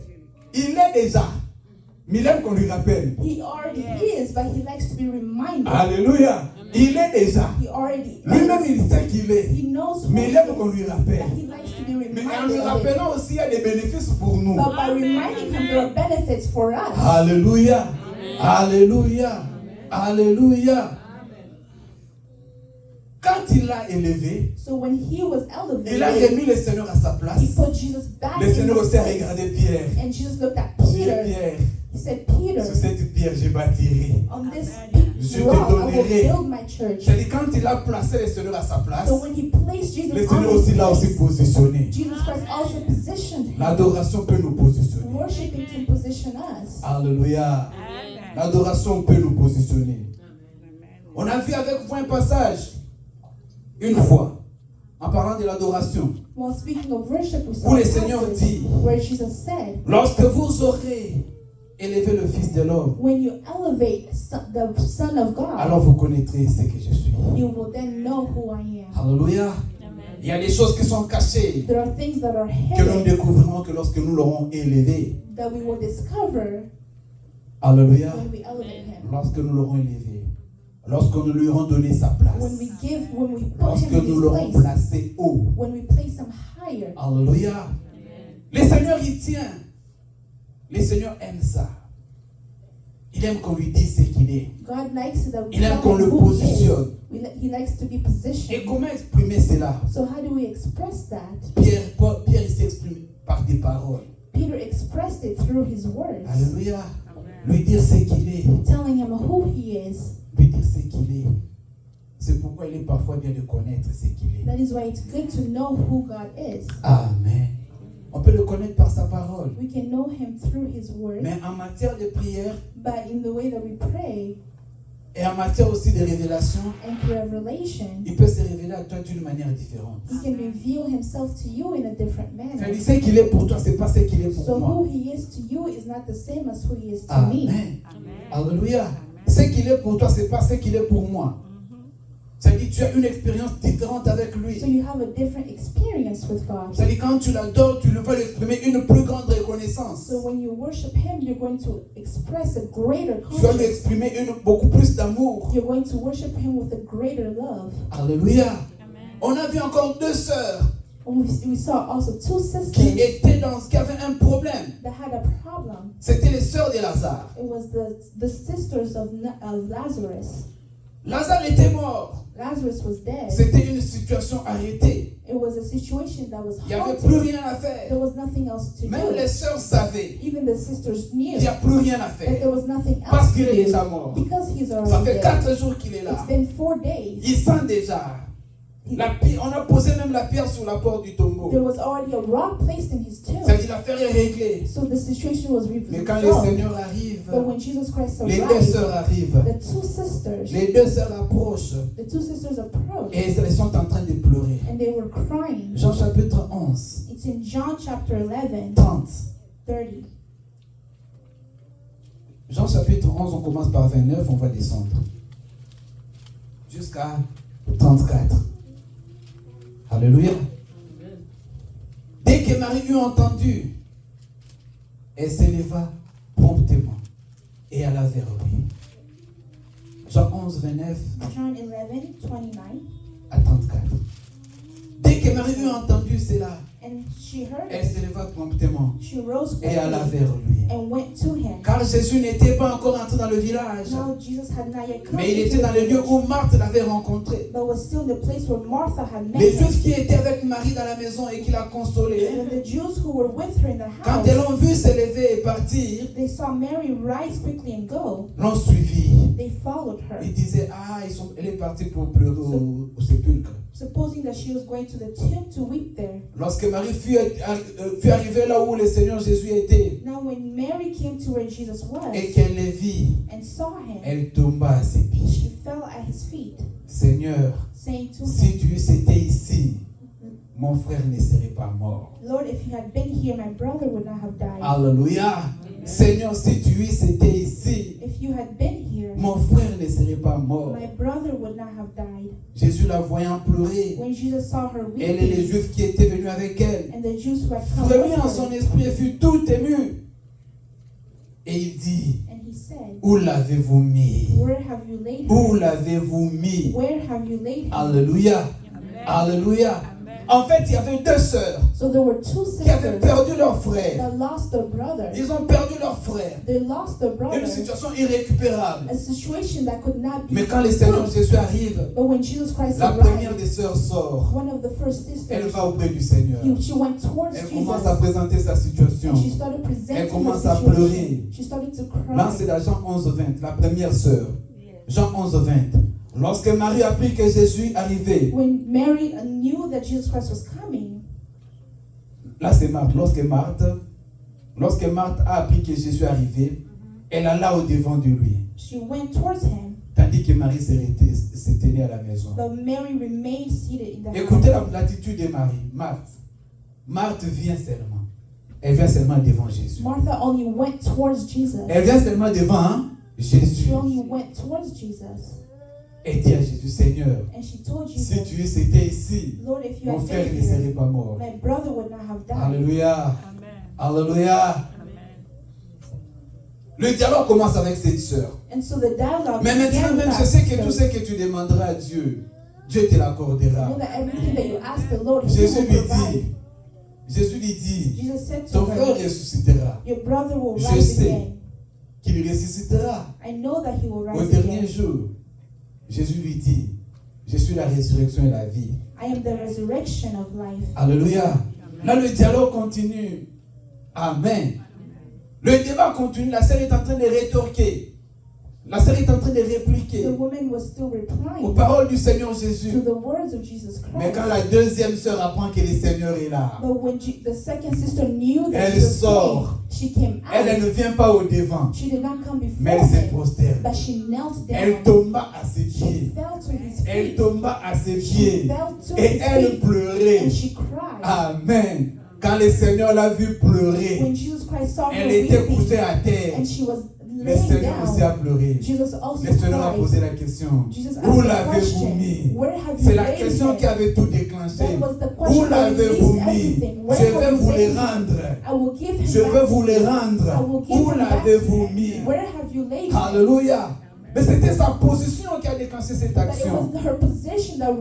il est déjà. Mais il aime qu'on lui rappelle. He already is, but he likes to be reminded. Alléluia. Il est déjà. He already Lui-même, is. il sait qu'il est. He knows who Mais he il aime qu'on is, lui but rappelle. he likes to be Mais en lui reminded of it. rappelant aussi, il y a des bénéfices pour nous. But by reminding him, there are benefits for us. Alléluia. Alléluia. Alléluia. Quand il l'a élevé, So when he was il a elevated, remis le Seigneur à sa place. he put Jesus back Le in Seigneur his aussi a place. regardé Pierre. And Jesus looked at Tu es Peter. Pierre. He said, Peter, Sur cette pierre, je bâtirai. on this Je te rock I will donnerai. build my church. C'est-à-dire, quand il a placé le Seigneur à sa place, So when he placed Jesus le on Seigneur aussi his l'a aussi place, positionné. Jesus Christ also positioned him. L'adoration peut nous positionner. Worshiping can position us. Alléluia. L'adoration peut nous positionner. On a vu avec vous un passage, une fois, en parlant de l'adoration. While speaking of worship, we saw Où a le Seigneur passage dit, where Jesus said, lorsque vous aurez élevé le Fils de l'homme, when you elevate the Son of God, alors vous connaîtrez ce que je suis. you will then know who I am. Alléluia. Il y a des choses qui sont cachées, There are things that are que nous ne hidden découvrirons que lorsque nous l'aurons élevé. that we will discover Alléluia. when we elevate him. Lorsque nous l'aurons élevé. Lorsque nous lui aurons donné sa place. When we put Lorsque him in nous his l'aurons place, placé haut. when we place him higher. Alléluia. Le Seigneur y tient. Le Seigneur aime ça. Il aime qu'on lui dise ce qu'il est. God likes it that we Il aime tell qu'on him le who he is. positionne. He likes to be Et positioned. comment exprimer cela? So how do we express that? Pierre il s'exprime par des paroles. Peter expressed it through his words, Alléluia. Lui dire ce qu'il est. telling him who he is. Lui dire ce qu'il est. C'est pourquoi il est parfois bien de connaître ce qu'il est. That is why it's good to know who God is. Amen. On peut le connaître par sa parole. We can know him through his word, Mais en matière de prière but in the way that we pray et en matière aussi de révélation, and through revelation, il peut se révéler à toi d'une manière différente. he can reveal himself to you in a different manner. C'est-à-dire, ce qu'il est pour toi, c'est pas ce qu'il est pour So moi. who he is to you is not the same as who he is to me. Amen. Alléluia. Ce qu'il est pour toi, c'est pas ce qu'il est pour moi. C'est-à-dire, tu as une expérience différente avec lui. So you have a different experience with God. C'est-à-dire, quand tu l'adores, tu lui peux lui exprimer une plus grande reconnaissance. So when you worship him, you're going to express a greater Tu vas lui conscience. exprimer beaucoup plus d'amour. You're going to worship him with a greater love. Alléluia. On a vu encore deux sœurs And we saw also two qui sisters qui avaient un problème. that had a problem. C'était les sœurs de Lazare. It was the sisters of Lazarus. Lazare était mort. Lazarus was dead. C'était une situation arrêtée. It was a situation that was Il n'y avait halted. plus rien à There faire. was nothing else to Même les do. sœurs savaient Even the sisters knew qu'il n'y a plus rien à that faire. there was nothing Parce else qu'il to est do déjà mort. because he's Ça already fait dead. 4 jours qu'il est là. It's been 4 days. Il sent déjà. On a posé même la pierre sur la porte du tombeau. There was already a rock placed in his tomb. C'est-à-dire l'affaire est réglée. So the situation was Mais quand le resolved. Seigneur arrive, But when Jesus Christ les deux arrived, sœurs arrivent. the two sisters, Les deux sœurs approchent. the two sisters approached Et elles sont en train de pleurer. and they were crying. Jean chapitre 11, It's in John chapter 11, 30. 30. Jean chapitre 11, on commence par 29, on va descendre. Jusqu'à 34. Alléluia. Dès que Marie eut entendu, elle s'éleva promptement et alla vers lui. Jean 11, 29 John 11, 29. à 34. Dès que Marie eut entendu cela, And she heard elle it. s'éleva promptement She rose et alla quickly vers lui. and went to him. Car Jésus n'était pas encore entré dans le village. Now Jesus had not yet come Mais il into était dans the le lieu village, où Marthe l'avait rencontré. but was still in the place where Martha had met Les him. Juifs qui étaient avec Marie dans la maison et qui la consolaient, And the Jews who were with her in the quand house, elles l'ont vu se lever et partir, they saw Mary rise quickly and go. l'ont suivi. They followed her, Ils disaient, elle est partie pour pleurer au sépulcre. supposing that she was going to the tomb to weep there. Lorsque Marie fut arrivée là où le Seigneur Jésus était Now when Mary came to where Jesus was et qu'elle le vit, and saw him, elle tomba à ses pieds. she fell at his feet, Seigneur, saying to si him, tu étais ici, mon frère ne serait pas mort. Lord, if you had been here, my brother would not have died. Alléluia. Seigneur, si tu étais ici, If you had been here, mon frère ne serait pas mort. my brother would not have died. Jésus la voyant pleurer, When Jesus saw her elle et les weeping, Juifs qui étaient venus avec elle, and the Jews who had come frémit with en son her, esprit et fut tout ému. Et il dit, and he said, où l'avez-vous mis? Where have you laid Où her? l'avez-vous mis? Where have you laid her? Alléluia. Alléluia. En fait, il y avait deux sœurs So there were two qui avaient sisters perdu leur frère. that lost their brother. Ils ont perdu leur frère. They lost their Une brother. situation irrécupérable. A situation that could not be Mais quand le Seigneur fixed. Jésus arrive, But when Jesus Christ la première arrived, des sœurs sort. one of the first Elle sisters, va auprès du Seigneur. she went towards Elle Jesus, commence à présenter sa situation. and she started Elle presenting her commence à situation. pleurer. She started to Là, c'est cry. dans Jean 11:20, la première sœur. Jean 11:20. Lorsque Marie apprit que Jésus arrivait, When Mary knew that Jesus Christ was coming, là c'est Marthe. Lorsque Marthe a appris que Jésus arrivait, elle alla au devant de lui. she went towards him, Tandis que Marie s'est tenue à la maison. but Mary remained seated in the Écoutez house. l'attitude de Marie. Marthe vient seulement. Elle vient seulement devant Jésus. Martha only went towards Jesus. Elle vient seulement devant Jésus. She only went towards Jesus. Et dit à Jésus, Seigneur, And she told si Jesus, tu étais ici, Lord, if you mon had frère been ne serait here, pas mort. my brother would not have died. Alléluia. Alléluia. Le dialogue commence avec cette sœur. And so the dialogue Mais maintenant began même, with je sais que that tout ce sister. que tu demanderas à Dieu, Dieu te You l'accordera. know that everything that you ask the Lord, He Jésus will lui provide. dit, Jésus lui dit, Jesus said to ton frère her, ressuscitera. your brother will Je rise sais again. qu'il ressuscitera I know that he will au rise dernier again. jour. Jésus lui dit, je suis la résurrection et la vie. I am the resurrection of life. Alléluia. Là, le dialogue continue. Amen. Le débat continue. La sœur est en train de rétorquer. La sœur est en train de répliquer The woman was still aux replying paroles du Seigneur to Jésus. the words of Jesus Mais quand Christ. la deuxième sœur apprend que le Seigneur est là, But when the second sister knew that Elle Jesus sort. came, she came elle ne out. vient pas au devant, She did not come mais before elle se him, prosterne. but she knelt Elle down. tomba à ses She pieds. fell to his Elle feet. tomba à ses She pieds. fell to Et his elle feet. pleurait. And she cried. Amen. Quand le Seigneur l'a vue pleurer, When Jesus Christ saw her elle était weeping couchée à terre. and she was Le laying Seigneur aussi a down, pleuré. Jesus also Le Seigneur a cried. posé la question. Jesus Où asked the l'avez-vous question, mis? where have you C'est la laid question him? qui avait tout déclenché. That was the Où question that l'avez-vous released mis? everything. Where Je vais have you vous les laid him? rendre. I will give him Je back vais to vous les you. I rendre. will give Où him back l'avez-vous to mis? you. Where have you laid him? Alléluia. Mais c'était sa position qui a déclenché cette But it action. was her position that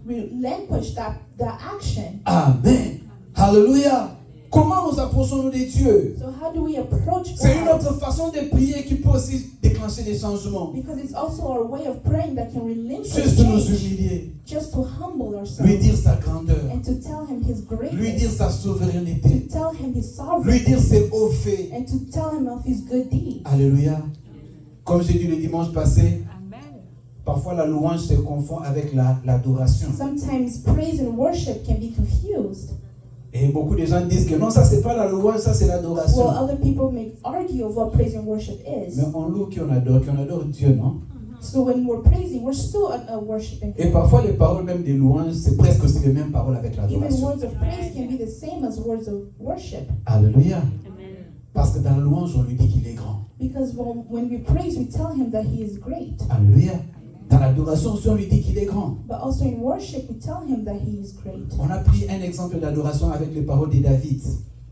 relinquished the action. Amen. Alléluia. Comment nous approchons-nous de Dieu? So how do we approach C'est une God? autre façon de prier qui peut aussi déclencher des changements. Because it's also our way of praying that can relinquish Juste nous change. humilier. Just to humble Lui ourselves dire sa grandeur. and to tell him His Lui dire greatness, sa to souveraineté. tell him His Lui sovereignty, dire ses hauts faits. and to tell him of His good deeds. Alléluia. Comme j'ai dit le dimanche passé, parfois la louange se confond avec l'adoration. Sometimes praise and worship can be confused. Et beaucoup de gens disent que non, ça c'est pas la louange, ça c'est l'adoration. Well, other people may argue of what praise and worship is. Mais on loue qui on adore Dieu, non? So when we're praising, we're still worshiping. Et parfois les paroles même des louanges, c'est presque aussi les mêmes paroles avec Even l'adoration. words of praise can be the same as words of worship. Alléluia. Parce que dans la louange, on lui dit qu'il est grand. Because when we praise, we tell him that He is great. Alléluia. Dans l'adoration aussi, on lui dit qu'il est grand. But also in worship, we tell him that He is great. On a pris un exemple d'adoration avec les paroles de David.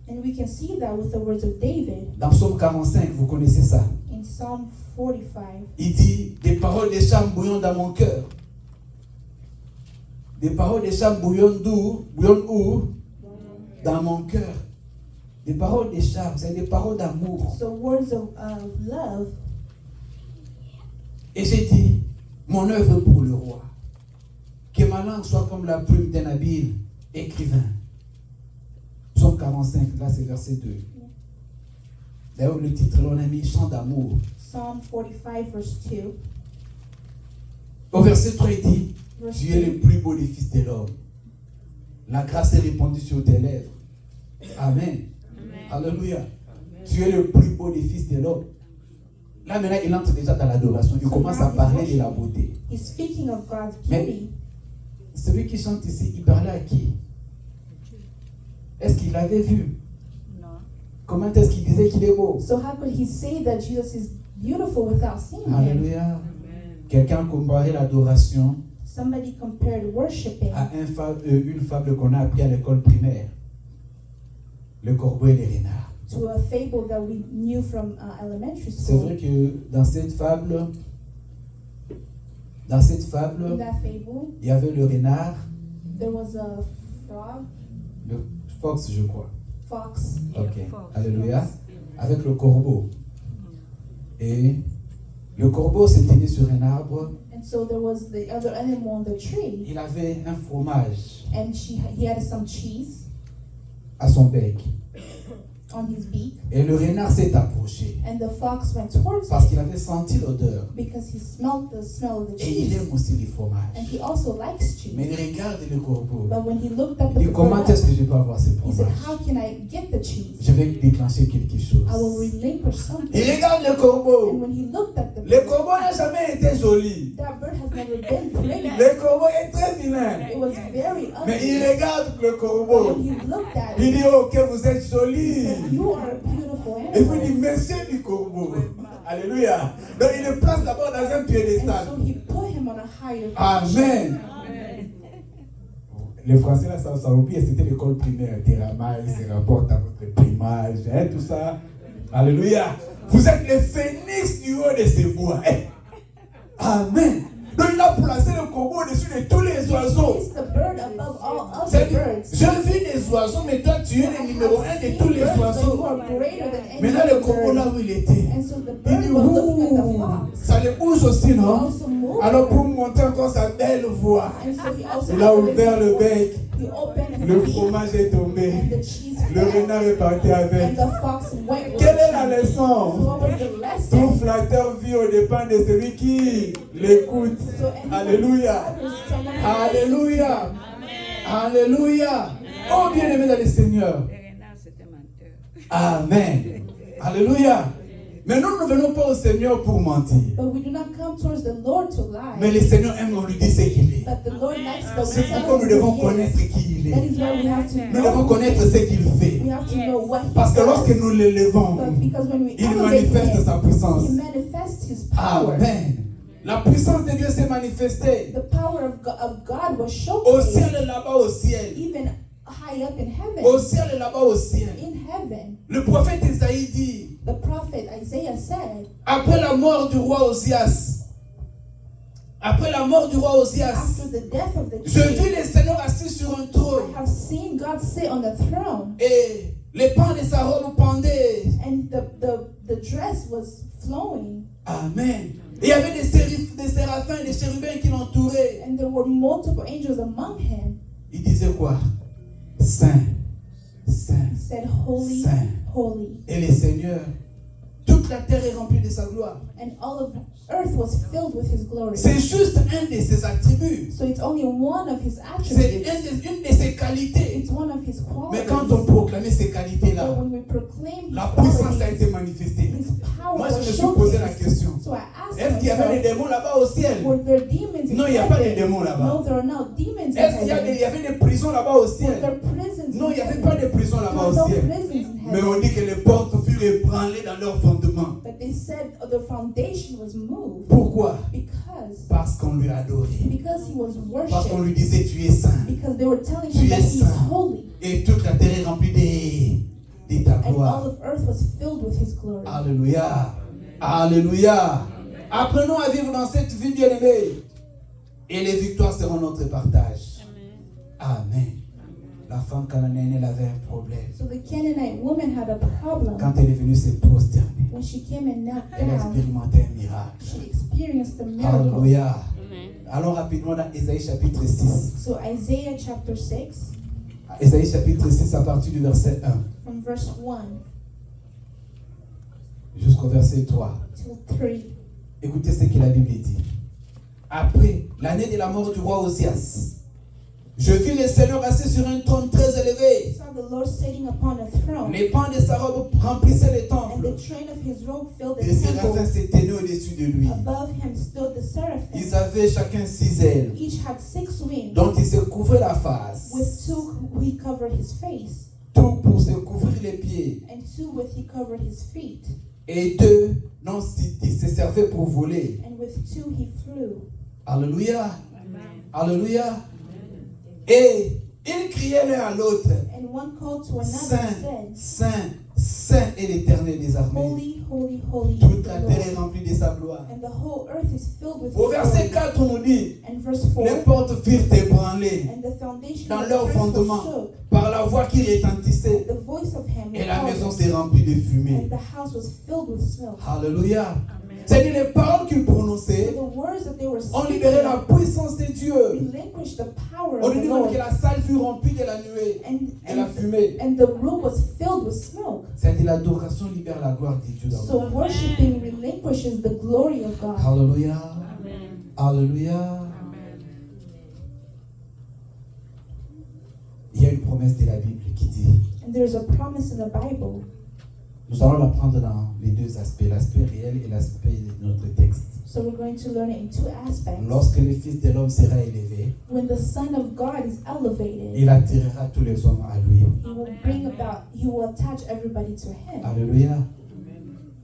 And we can see that with the words of David Dans Psaume 45, vous connaissez ça. in Psalm 45. Il dit, des paroles de charme bouillonnent dans mon cœur. Des paroles de charme bouillonnent d'où? Bouillonnent où? Dans mon cœur. Des paroles de charme, c'est des paroles d'amour. So words of love. Et j'ai dit, mon œuvre pour le roi. Que ma langue soit comme la plume d'un habile écrivain. Psaume 45, là c'est verset 2. D'ailleurs, le titre, on a mis chant d'amour. Psalm 45 verse 2. Au verset 3, il dit, Verse tu es le plus beau des fils de l'homme. La grâce est répandue sur tes lèvres. Amen. Alléluia. Tu es le plus beau des fils de l'homme. Là maintenant, il entre déjà dans l'adoration. Il commence à parler de la beauté. He's speaking of God's Mais beauty. celui qui chante ici, il parlait à qui? Est-ce qu'il l'avait vu? Non. Comment est-ce qu'il disait qu'il est beau? So how could he say that Jesus is beautiful without seeing him? Alléluia. Quelqu'un comparait l'adoration Somebody compared worshiping à une fable qu'on a appris à l'école primaire. Le corbeau et les renards. to a fable that we knew from elementary C'est school. vrai que dans cette fable, In that fable, il y avait le renard, there was a frog, le fox, je crois. fox, Ok. Alléluia. Avec le corbeau. Et le corbeau s'est tenu sur un arbre. and so there was the other animal on the tree, Il avait un fromage and he had some cheese à son bec. on his beak, Et le renard s'est approché and the fox went towards parce it qu'il avait senti l'odeur. because he smelled the smell of the Et il cheese, aime aussi les fromages. and he also likes cheese. Mais il regarde le corbeau. But when he looked at Il dit, the comment bird, est-ce que je peux avoir ces he said, fromages? "How can I get the cheese? Je vais déclencher quelque chose. I will relinquish something." Il regarde le And corbeau. when he looked at the Le bird, corbeau n'a jamais été joli. that bird has never been pretty. Le corbeau est très vilain. It was very Mais ugly. il regarde le But corbeau. when he looked at Il it, dit, oh, que vous êtes he joli. said, "You are a beautiful Et puis il dit, animal." monsieur du corbeau. Alléluia. Donc il le place d'abord dans un And piédestal. so he put him on a higher position. Amen. Les Français, là, ça oublie, c'était l'école primaire. Des ramages, se rapporte à votre primage, hein, tout ça. Alléluia. Vous êtes les phénix du haut de ces bois. Hein. Amen. Donc il a placé le corbeau au-dessus de tous les oiseaux. He's the bird above all other C'est-à-dire, birds. j'ai vu des oiseaux, mais toi tu es le numéro 1 de tous les Birds, but you oiseaux. are greater than any Maintenant le other corbeau là bird. où il était, And so the il bird dit, was looking at the ouh, fox. ça le bouge aussi, He non? also moved. Alors pour montrer encore sa belle voix, And so he also il a opened ouvert his le mouth. bec, He opened le his beak, fromage est tombé, and the cheese le fell, renard est parti avec. and the fox went with Quelle est the la cheese. So leçon? what was the Tout lesson? flatteur vit au dépend de celui qui l'écoute. So anyone Alléluia. who flatters someone who listens to Alléluia. Alléluia. Oh bien-aimé dans le Seigneur. Le renard, c'était menteur. Amen. Alléluia. Mais nous ne venons pas au Seigneur pour mentir. But we do not come towards the Lord to Mais lie. le Seigneur aime qu'on lui dise ce qu'il est. But the Lord likes the C'est pourquoi nous devons connaître qui il That est. is why we have to Nous devons know. connaître ce qu'il fait. We have to know what he Parce que lorsque does. nous l'élevons, But because when we il elevate manifeste him, sa puissance. he manifests his power. Amen. La puissance de Dieu s'est manifestée. The power of God was Au ciel showcased et là-bas au ciel. even high up in Au heaven. ciel et là-bas au ciel. In heaven, Le prophète Isaïe dit, the prophet Isaiah said, après la mort du roi Osias, après la mort du roi Osias, after the death of the je vis king, le Seigneur assis sur un trône I have seen God sit on the throne, et les pans de sa robe pendaient. and the dress was flowing, Amen. Et il y avait des séraphins, des chérubins qui l'entouraient. and there were multiple angels among him. Il disait quoi? Saint, Saint, He said, "Holy, Saint. holy," Et le Seigneur, toute la terre est remplie de sa gloire. and all of earth was filled with His glory. C'est juste un de ses attributs. So it's only one of His C'est attributes. une de ses qualités. It's one of His Mais qualities. quand on proclamait ces But qualités-là, when we proclaim His la puissance a qualities, été manifestée. His power Moi, je was me suis posé la showcased. question. So I asked Est-ce qu'il y avait des myself, démons là-bas au ciel? were there demons in Non, il n'y a pas de heaven? démons là-bas. No, there are no demons in Est-ce qu'il heaven. y avait des prisons là-bas au Were ciel? there prisons Non, in il n'y avait heaven? pas de prison There là-bas were au no ciel. prisons in Mais heaven. on dit que les portes furent ébranlées dans leur fondement. But they said the foundation was moved Pourquoi? because Parce qu'on lui adorait. he was Parce qu'on worshipped. lui disait tu es saint. Because they were telling Tu him es that he's saint. holy. Et toute la terre est remplie de ta And all gloire. of earth was filled with His glory. Alléluia. Alléluia. Apprenons à vivre dans cette vie bien-aimée. Et les victoires seront notre partage. Amen. La femme cananéenne, elle avait un problème. So the Canaanite woman had a problem. Quand elle est venue se prosterner, When she came and knelt elle a down, expérimenté un miracle. she experienced a miracle. Alléluia. Allons rapidement dans Ésaïe chapitre 6. So Isaiah chapter 6, Ésaïe chapitre 6 à partir du verset 1 from verse 1 jusqu'au verset 3. till 3. Écoutez ce que la Bible dit. Après l'année de la mort du roi Osias, je vis le Seigneur assis sur un trône très I élevé. saw the Lord sitting upon a throne, Les pans de sa robe remplissaient le and the temple. train of his robe filled Des the séraphins temple. s'éteignaient au-dessus de lui. Above him stood the seraphim. Ils avaient chacun 6 ailes, Each had 6 wings. dont ils se couvraient la face. With 2 he covered his face, Tout pour se couvrir les pieds. and 2 with he covered his feet, Et 2, non, ils se servaient pour voler. and with 2 he flew. Alléluia. Alléluia. Et ils criaient l'un à l'autre. And one called to another Saint, and said, Saint, Saint est l'Éternel des armées. Holy, holy, holy is Toute the la terre est Lord, remplie de sa gloire. and the whole earth is filled with Au his verset glory. 4, on nous dit, And verse 4, les portes furent ébranlées and the foundation dans of the leur earth fondement was shook, par la voix qui retentissait. the voice of him Et la maison was s'est remplie de fumée. and the house was filled with smoke. Alléluia. C'est-à-dire les paroles qu'ils So prononçaient the words that they were ont libéré la speaking puissance de Dieu. relinquished the power On of nous the dit même Lord, que la salle fut remplie de la nuée, de la fumée. and the room was filled with smoke. C'est-à-dire l'adoration libère la gloire de Dieu. So worshiping relinquishes the glory of God. Alléluia. Alléluia. Il y a une promesse de la Bible qui dit, And there's a promise in the Bible. nous allons la prendre dans les deux aspects, l'aspect réel et l'aspect de notre texte. So we're going to learn it in 2 aspects. Lorsque le Fils de l'homme sera élevé, When the Son of God is elevated, il attirera tous les hommes à lui. he will attach everybody to him. Alléluia.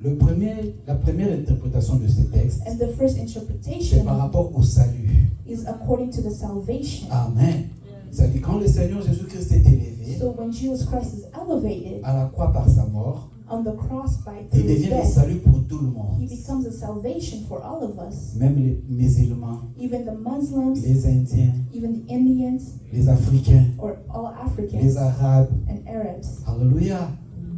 La première interprétation de ce texte, And the first c'est interpretation par rapport au salut. is according to the salvation. Amen. C'est-à-dire quand le Seigneur Jésus-Christ est élevé So when Jesus Christ is elevated à la croix par sa mort, on the cross by il through his devient le death, salut pour tout le monde. he becomes a salvation for all of us. Même les musulmans, Even the Muslims, les Indiens, even the Indians, les Africains, or all les Africans Arabes. and Arabs. Alléluia.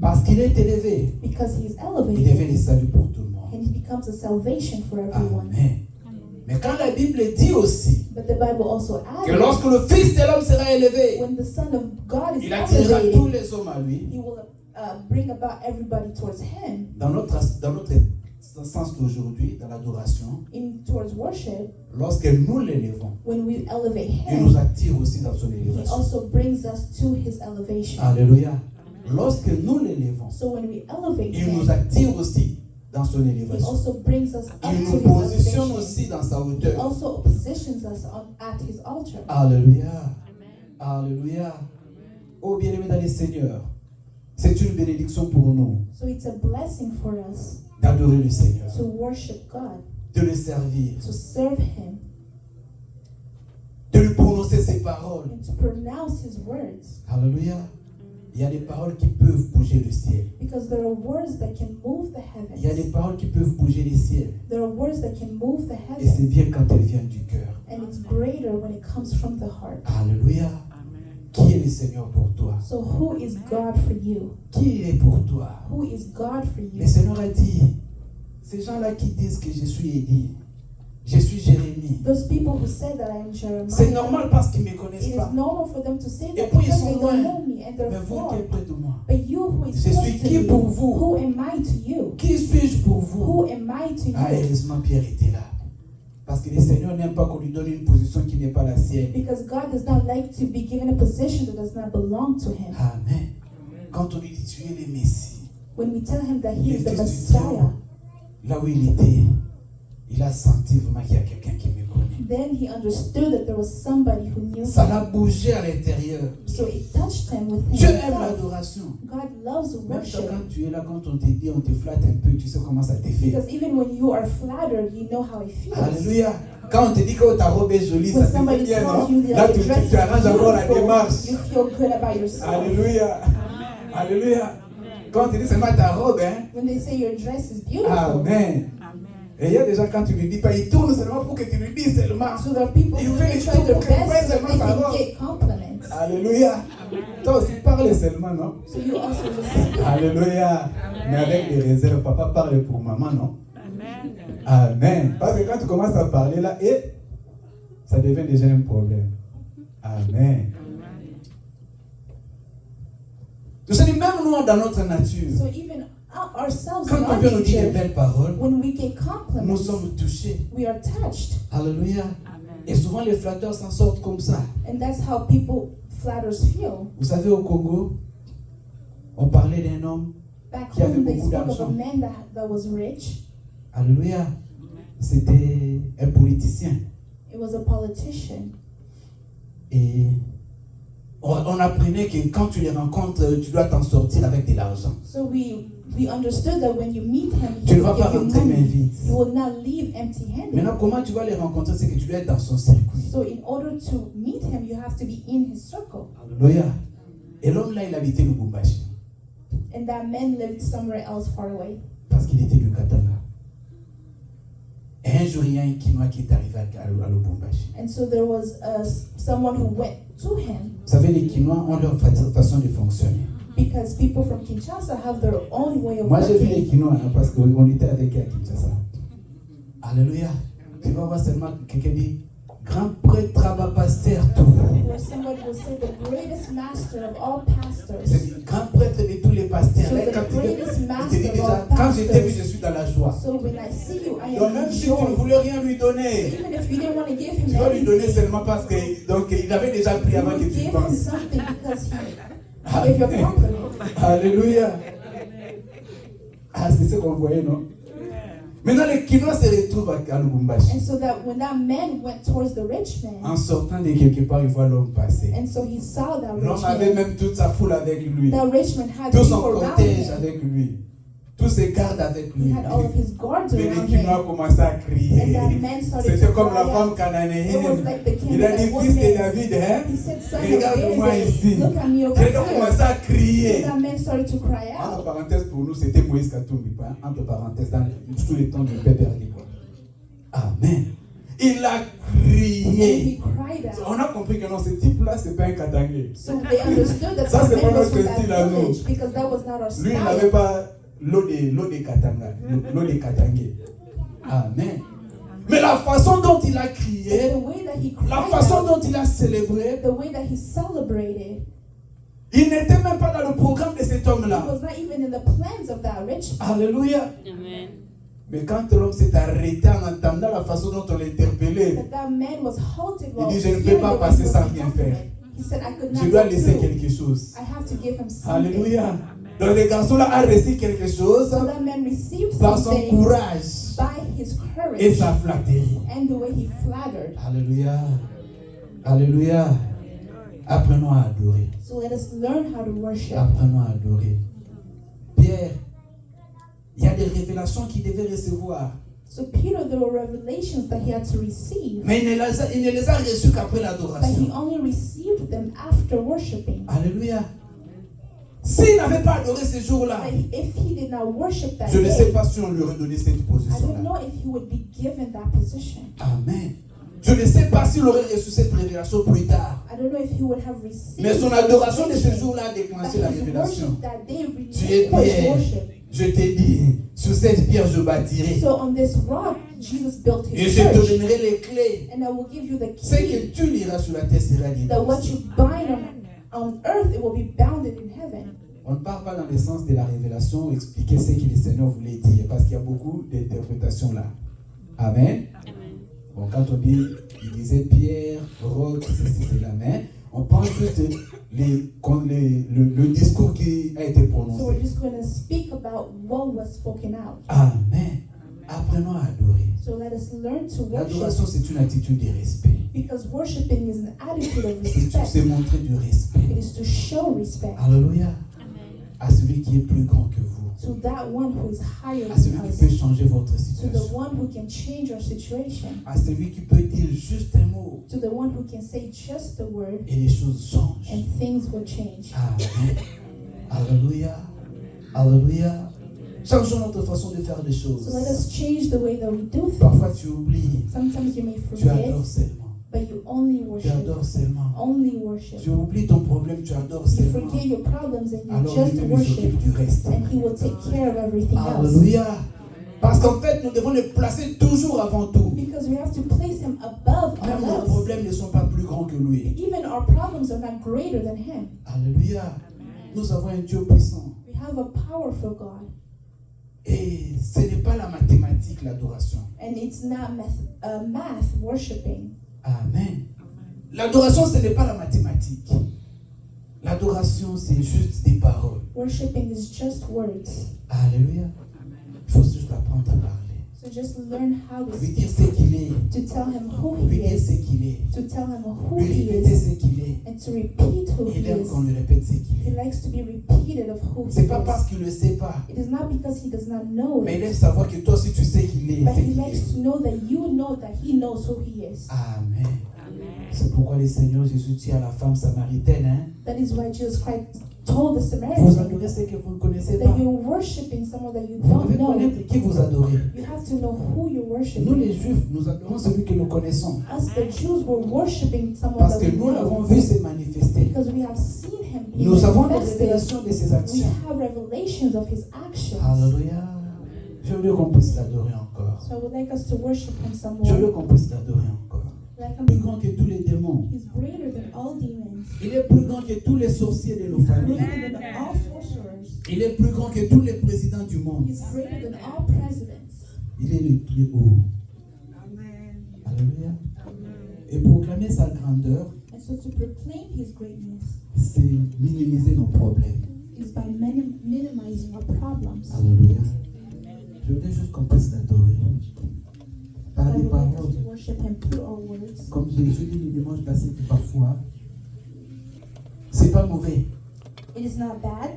Parce qu'il est élevé, Because he is il devient le elevated, salut pour tout le monde. and he becomes a salvation for everyone. Amen. Mais quand la Bible dit aussi But the Bible also que adds, lorsque le Fils de l'homme sera élevé, when the Son of God is il attirera tous elevated, les hommes à lui. he will bring about everybody towards him. Dans notre sens d'aujourd'hui, dans l'adoration, Towards worship, lorsque nous l'élevons, when we elevate il nous him, attire aussi dans son he élévation. also brings us to his elevation. Alléluia. Lorsque nous l'élevons, So when we elevate il nous him, attire aussi dans son he élévation. also brings us up Il to nous his positionne elevation. aussi dans sa He hauteur. also positions us at his altar. Alléluia. Alléluia. Oh bien-aimé dans le Seigneur, c'est une bénédiction pour nous So it's a blessing for us d'adorer le Seigneur, to worship God, de le servir, to serve him, de lui prononcer ses paroles. and to pronounce his words. Alléluia. Il y a des paroles qui peuvent bouger le ciel. Because there are words that can move the Il y a des heavens. paroles qui peuvent bouger le ciel. There are words that can move the Et c'est heavens. bien quand elles viennent du cœur. And it's greater when it comes from the heart. Alléluia. Qui est le Seigneur pour toi? So who is God for you? Qui est pour toi? Who is God for Le you? Seigneur a dit, ces gens-là qui disent que je suis Élie, je suis Jérémie, Those people who say that I am c'est Jeremiah, normal parce qu'ils ne me it connaissent is pas. normal for them to say Et that puis ils because sont they loin. don't know me and Mais they're vous qui êtes far. près de moi, But you who is je close suis to qui me, pour vous? who am I to you? Qui suis-je pour Who vous? am I to Ah, you? heureusement Pierre était là. Parce que le Seigneur n'aime pas qu'on lui donne une position qui n'est pas la sienne. Because God does not like to be given a position that does not belong to him. Amen. Quand on lui dit tu es le Messie, When we tell him that le he is the Fils du Messiah, Dieu, là où il était, il a senti vraiment qu'il y a quelqu'un qui me connaît. then he understood that there was somebody who knew Ça him. l'a bougé à l'intérieur. So it touched him within Dieu aime himself. l'adoration. God loves Même toi, worship. quand tu es là, quand on te dit, on te flatte un peu, tu sais comment ça te fait. Because even when you are flattered, you know how it feels. Alléluia. Quand on te dit que ta robe est jolie, ça When te fait somebody bien, non? tells you Là, that tu your dress is arranges encore la démarche. beautiful, you feel good about yourself. Alléluia. Alléluia. Quand on te dit seulement ta robe, hein? When they say your dress is beautiful, Amen. Et il y a des gens, quand tu lui dis pas, ils tournent seulement pour que tu lui dises seulement. so there are people You who feel they it try too, their okay, best so praise that the they Lord. can get compliments. Alléluia. Toi aussi, parle seulement, non? So you also just Alléluia. Mais avec des réserves, papa parle pour maman, non? Amen. Parce que quand tu commences à parler là, ça devient déjà un problème. Amen. Vous savez, même nous, dans notre nature, so even ourselves quand in on our vient nous dire des nature, belles paroles, when we get nous compliments, sommes touchés. we are touched. Alléluia. Et souvent, les flatteurs s'en sortent comme ça. And that's how people flatters feel. Vous savez, au Congo, on parlait d'un homme. Back Qui avait home, they beaucoup spoke of a d'argent. man that was rich. Alléluia. C'était un politicien. It was a politician. Et on apprenait que quand tu les rencontres, tu dois t'en sortir avec de l'argent. So we understood that when you meet him, Tu he ne vas will pas give you rentrer main money. vide. You will not leave empty-handed. Maintenant, comment tu vas les rencontrer? C'est que tu dois être dans son circuit. So in order to meet him, you have to be in his circle. Alléluia. Et l'homme là, il habitait Lubumbashi. And that man lived somewhere else far away. Parce qu'il était du Katanga. Et un jour, il y a un Kinois qui est arrivé à Lubumbashi. And so there was someone who went to him, Vous savez, les Kinois ont leur façon de fonctionner. because people from Kinshasa have their own way of Moi, j'ai vu les working. Kinois parce qu'on était avec eux à Kinshasa. Alléluia. Tu vas voir seulement quelqu'un dit grand prêtre, rabbin, pasteur, tout. Where somebody will say the greatest master of all pastors. C'est le grand prêtre de tous les pasteurs. So Là, the quand il greatest te dit master of déjà, all quand je t'ai vu, je pastors. suis dans la joie. So when I see you, I Donc am même si tu joy. ne voulais rien lui donner, Even if you didn't want to give him tu vas lui donner anything, seulement parce que donc il avait déjà pris you avant que would tu give him penses. something because he gave you a compliment. Alléluia. Ah, c'est ce qu'on voyait, non? Maintenant, les Kinois se retrouvent à Lubumbashi. And so that when that man went towards the rich man, En sortant de quelque part, il voit l'homme passer. and so he saw that rich L'homme avait man, même toute sa foule avec lui. that rich man had Tout son people around cortège him. avec lui. Tous ses gardes avec He lui. had all of his guards Mais les around Kinois him. commençaient à And crier. that man started C'était to comme la cry femme out. cananéenne. It was like the Il a dit, Canaanite fils de woman. David, hein? He said, son of Regarde-moi David, ici. look at me over Les gens commençaient here. à crier. So that man started to cry Entre out. parenthèses, pour nous, c'était Moïse Katumbi. Hein? Entre parenthèses, dans tous les temps du peuple Ardibois. Amen. Il a And he crié. cried out. On a compris que non, ce type-là, c'est pas un Katangé. So they understood that Ça, this c'est pas man was notre from that style à nous. village because that was not our Lui, il n'avait style. pas l'eau de Katanga, l'eau de Katangé. Amen. Mais la façon dont il a But crié, the way that he la cried façon out, dont il a célébré, the way that he celebrated, il n'était même pas dans le programme de cet it homme-là. was not even in the plans of that rich man. Alléluia. Mais quand l'homme s'est arrêté en entendant la façon dont on l'interpellait, But that man was halted while dit, je ne peux hearing pas the way passer he was sans rien compliment. faire. He said, I could je not dois go laisser through. quelque chose. I have to give him something. Alléluia. Donc le garçon-là a reçu quelque chose So that man received par son something courage by his courage et sa flatterie. and the way he flattered. Alléluia. Alléluia. Apprenons à adorer. So let us learn how to worship. Apprenons à adorer. Pierre, il y a des révélations qu'il devait recevoir. So Peter, there were revelations that he had to receive, Mais il ne les a reçues qu'après but he l'adoration. only received them after worshiping. Alléluia. S'il n'avait pas adoré ces jours-là, But if he did not worship that je ne sais day, pas si on lui aurait donné cette I don't position-là. know if he would be given that position. Amen. Je ne sais pas s'il aurait reçu cette révélation plus tard. I don't know if he would have received Mais son the adoration de ce revelation, jour-là a but déclenché la his révélation. worship that day Tu es relinquished Pierre. worship. Je t'ai dit, sur cette pierre je bâtirai. So on this rock, Jesus built Et his je te church, donnerai les clés. and I will give you the Ce key que tu liras sur la terre sera lié. that what you bind on earth, it will be bounded in heaven. On ne parle pas dans le sens de la révélation, expliquer ce que le Seigneur voulait dire, parce qu'il y a beaucoup d'interprétations là. Amen. Bon, quand on dit, il disait pierre, roc, ceci, cela, mais on prend juste le discours qui a été So we're prononcé. just going to speak about what was spoken out. Amen. Apprenons à adorer. So let us learn to L'adoration, worship, c'est une attitude de respect. because worshiping is an attitude of respect. C'est montrer du respect. It is to show respect Alléluia. À celui qui est plus grand que vous. to that one who is higher À celui than qui peut us, changer votre to the situation. one who can change our situation, À celui qui peut dire juste un mot to the one who can say just the word et les choses changent. and things will change. Amen. Alléluia. Alléluia. Changeons notre façon de faire les choses. So let us change the way that we do things. Parfois tu oublies. Sometimes you may Tu forget, adores seulement. but you only Tu worship. adores seulement. Only worship. Tu oublies ton problème, tu adores You seulement. forget your problems and you Alors just lui-même il worship. s'occupe du reste. And He will take care of everything else. Alléluia. Parce qu'en fait, nous devons le placer toujours avant tout. Because we have to place Him above Même all nos else. problèmes ne sont pas plus grands que lui. Even our problems are not greater than Him. Alléluia. Nous avons un Dieu puissant. We have a powerful God. Et ce n'est pas la mathématique, l'adoration. And it's not math worshiping. Amen. L'adoration, ce n'est pas la mathématique. L'adoration, c'est juste des paroles. Worshiping is just words. Alléluia. Il faut juste apprendre à parler. So just learn how to Lui dire speak. ce qu'il est. To tell Him who Lui He dire ce is. qu'il est. To tell Him who Lui He répéter is. ce qu'il est. And to repeat who Il He aime is. qu'on lui répète ce qu'il He est. likes to be repeated of who He C'est pas parce is. qu'il ne le sait pas. It is not because He does not know Mais il it. aime savoir que toi aussi tu sais qu'il est. But ce He qu'il likes est. to know that you know that He knows who He is. Amen. C'est pourquoi le Seigneur Jésus dit à la femme samaritaine, hein, That is why Jesus Christ told the vous Samaritan adorez ce que vous ne connaissez pas. that you're worshiping someone that you Vous don't devez know. connaître qui vous adorez. You have to know who you're Nous worshiping. les Juifs, nous adorons celui que nous connaissons. Us, the Jews, were worshiping someone Parce that que we nous l'avons know vu se manifester. because we have seen Him be Nous avons des manifested. révélations de ses We actions. have revelations of His actions. Alléluia. Je veux qu'on puisse l'adorer encore. So I would like us to worship Him some Je veux more. qu'on puisse l'adorer encore. Like Plus him. grand que tous les démons. He's greater than all demons. Il est plus grand que tous les sorciers de nos familles. Greater than all sorcerers. Il est plus grand que tous les présidents du monde. He's greater than all presidents. Il est le plus haut. Alléluia. Et proclamer sa grandeur, And so to proclaim His greatness c'est minimiser nos problèmes. is by minimizing our problems. Alléluia. Je voudrais juste qu'on puisse l'adorer. Par I des would like us paroles. to worship Him through our words. Comme j'ai dit le dimanche passé que parfois, c'est pas mauvais. It is not bad.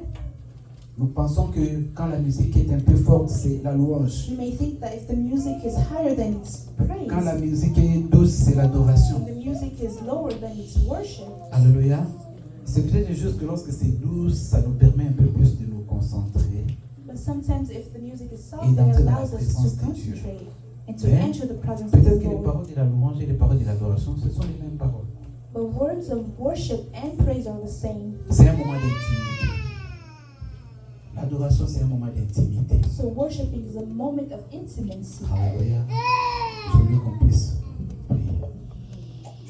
Nous pensons que quand la musique est un peu forte, c'est la louange. You may think that if the music is higher, then it's praise. Quand la musique est douce, c'est l'adoration. When the music is lower, then it's worship. Alléluia. C'est peut-être juste que lorsque c'est douce, ça nous permet un peu plus de nous concentrer. But sometimes if the music is soft, Et it d'entrer dans la allows us présence to de Dieu. concentrate and to Mais enter the presence of peut-être the que les Lord. paroles de la louange et les paroles de l'adoration, ce sont les mêmes paroles. But words of worship and praise are the same. C'est un moment d'intimité. L'adoration, c'est un moment d'intimité. So worshiping is a moment of intimacy. Alléluia. Je veux qu'on puisse prier.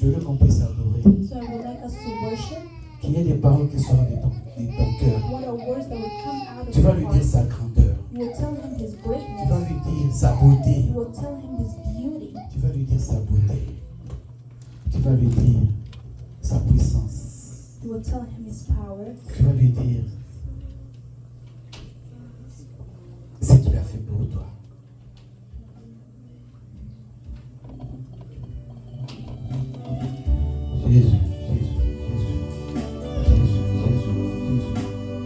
Je veux qu'on puisse adorer. So I would like us to worship. Qu'il y ait des paroles qui sortent de ton cœur. What are words that will come out of Tu vas your lui dire heart? sa grandeur. You will tell Him His Tu vas greatness. lui dire sa beauté. You will tell Him His beauty. Tu vas lui dire sa beauté. Tu vas lui dire sa puissance. You will tell Him His power. Tu vas lui dire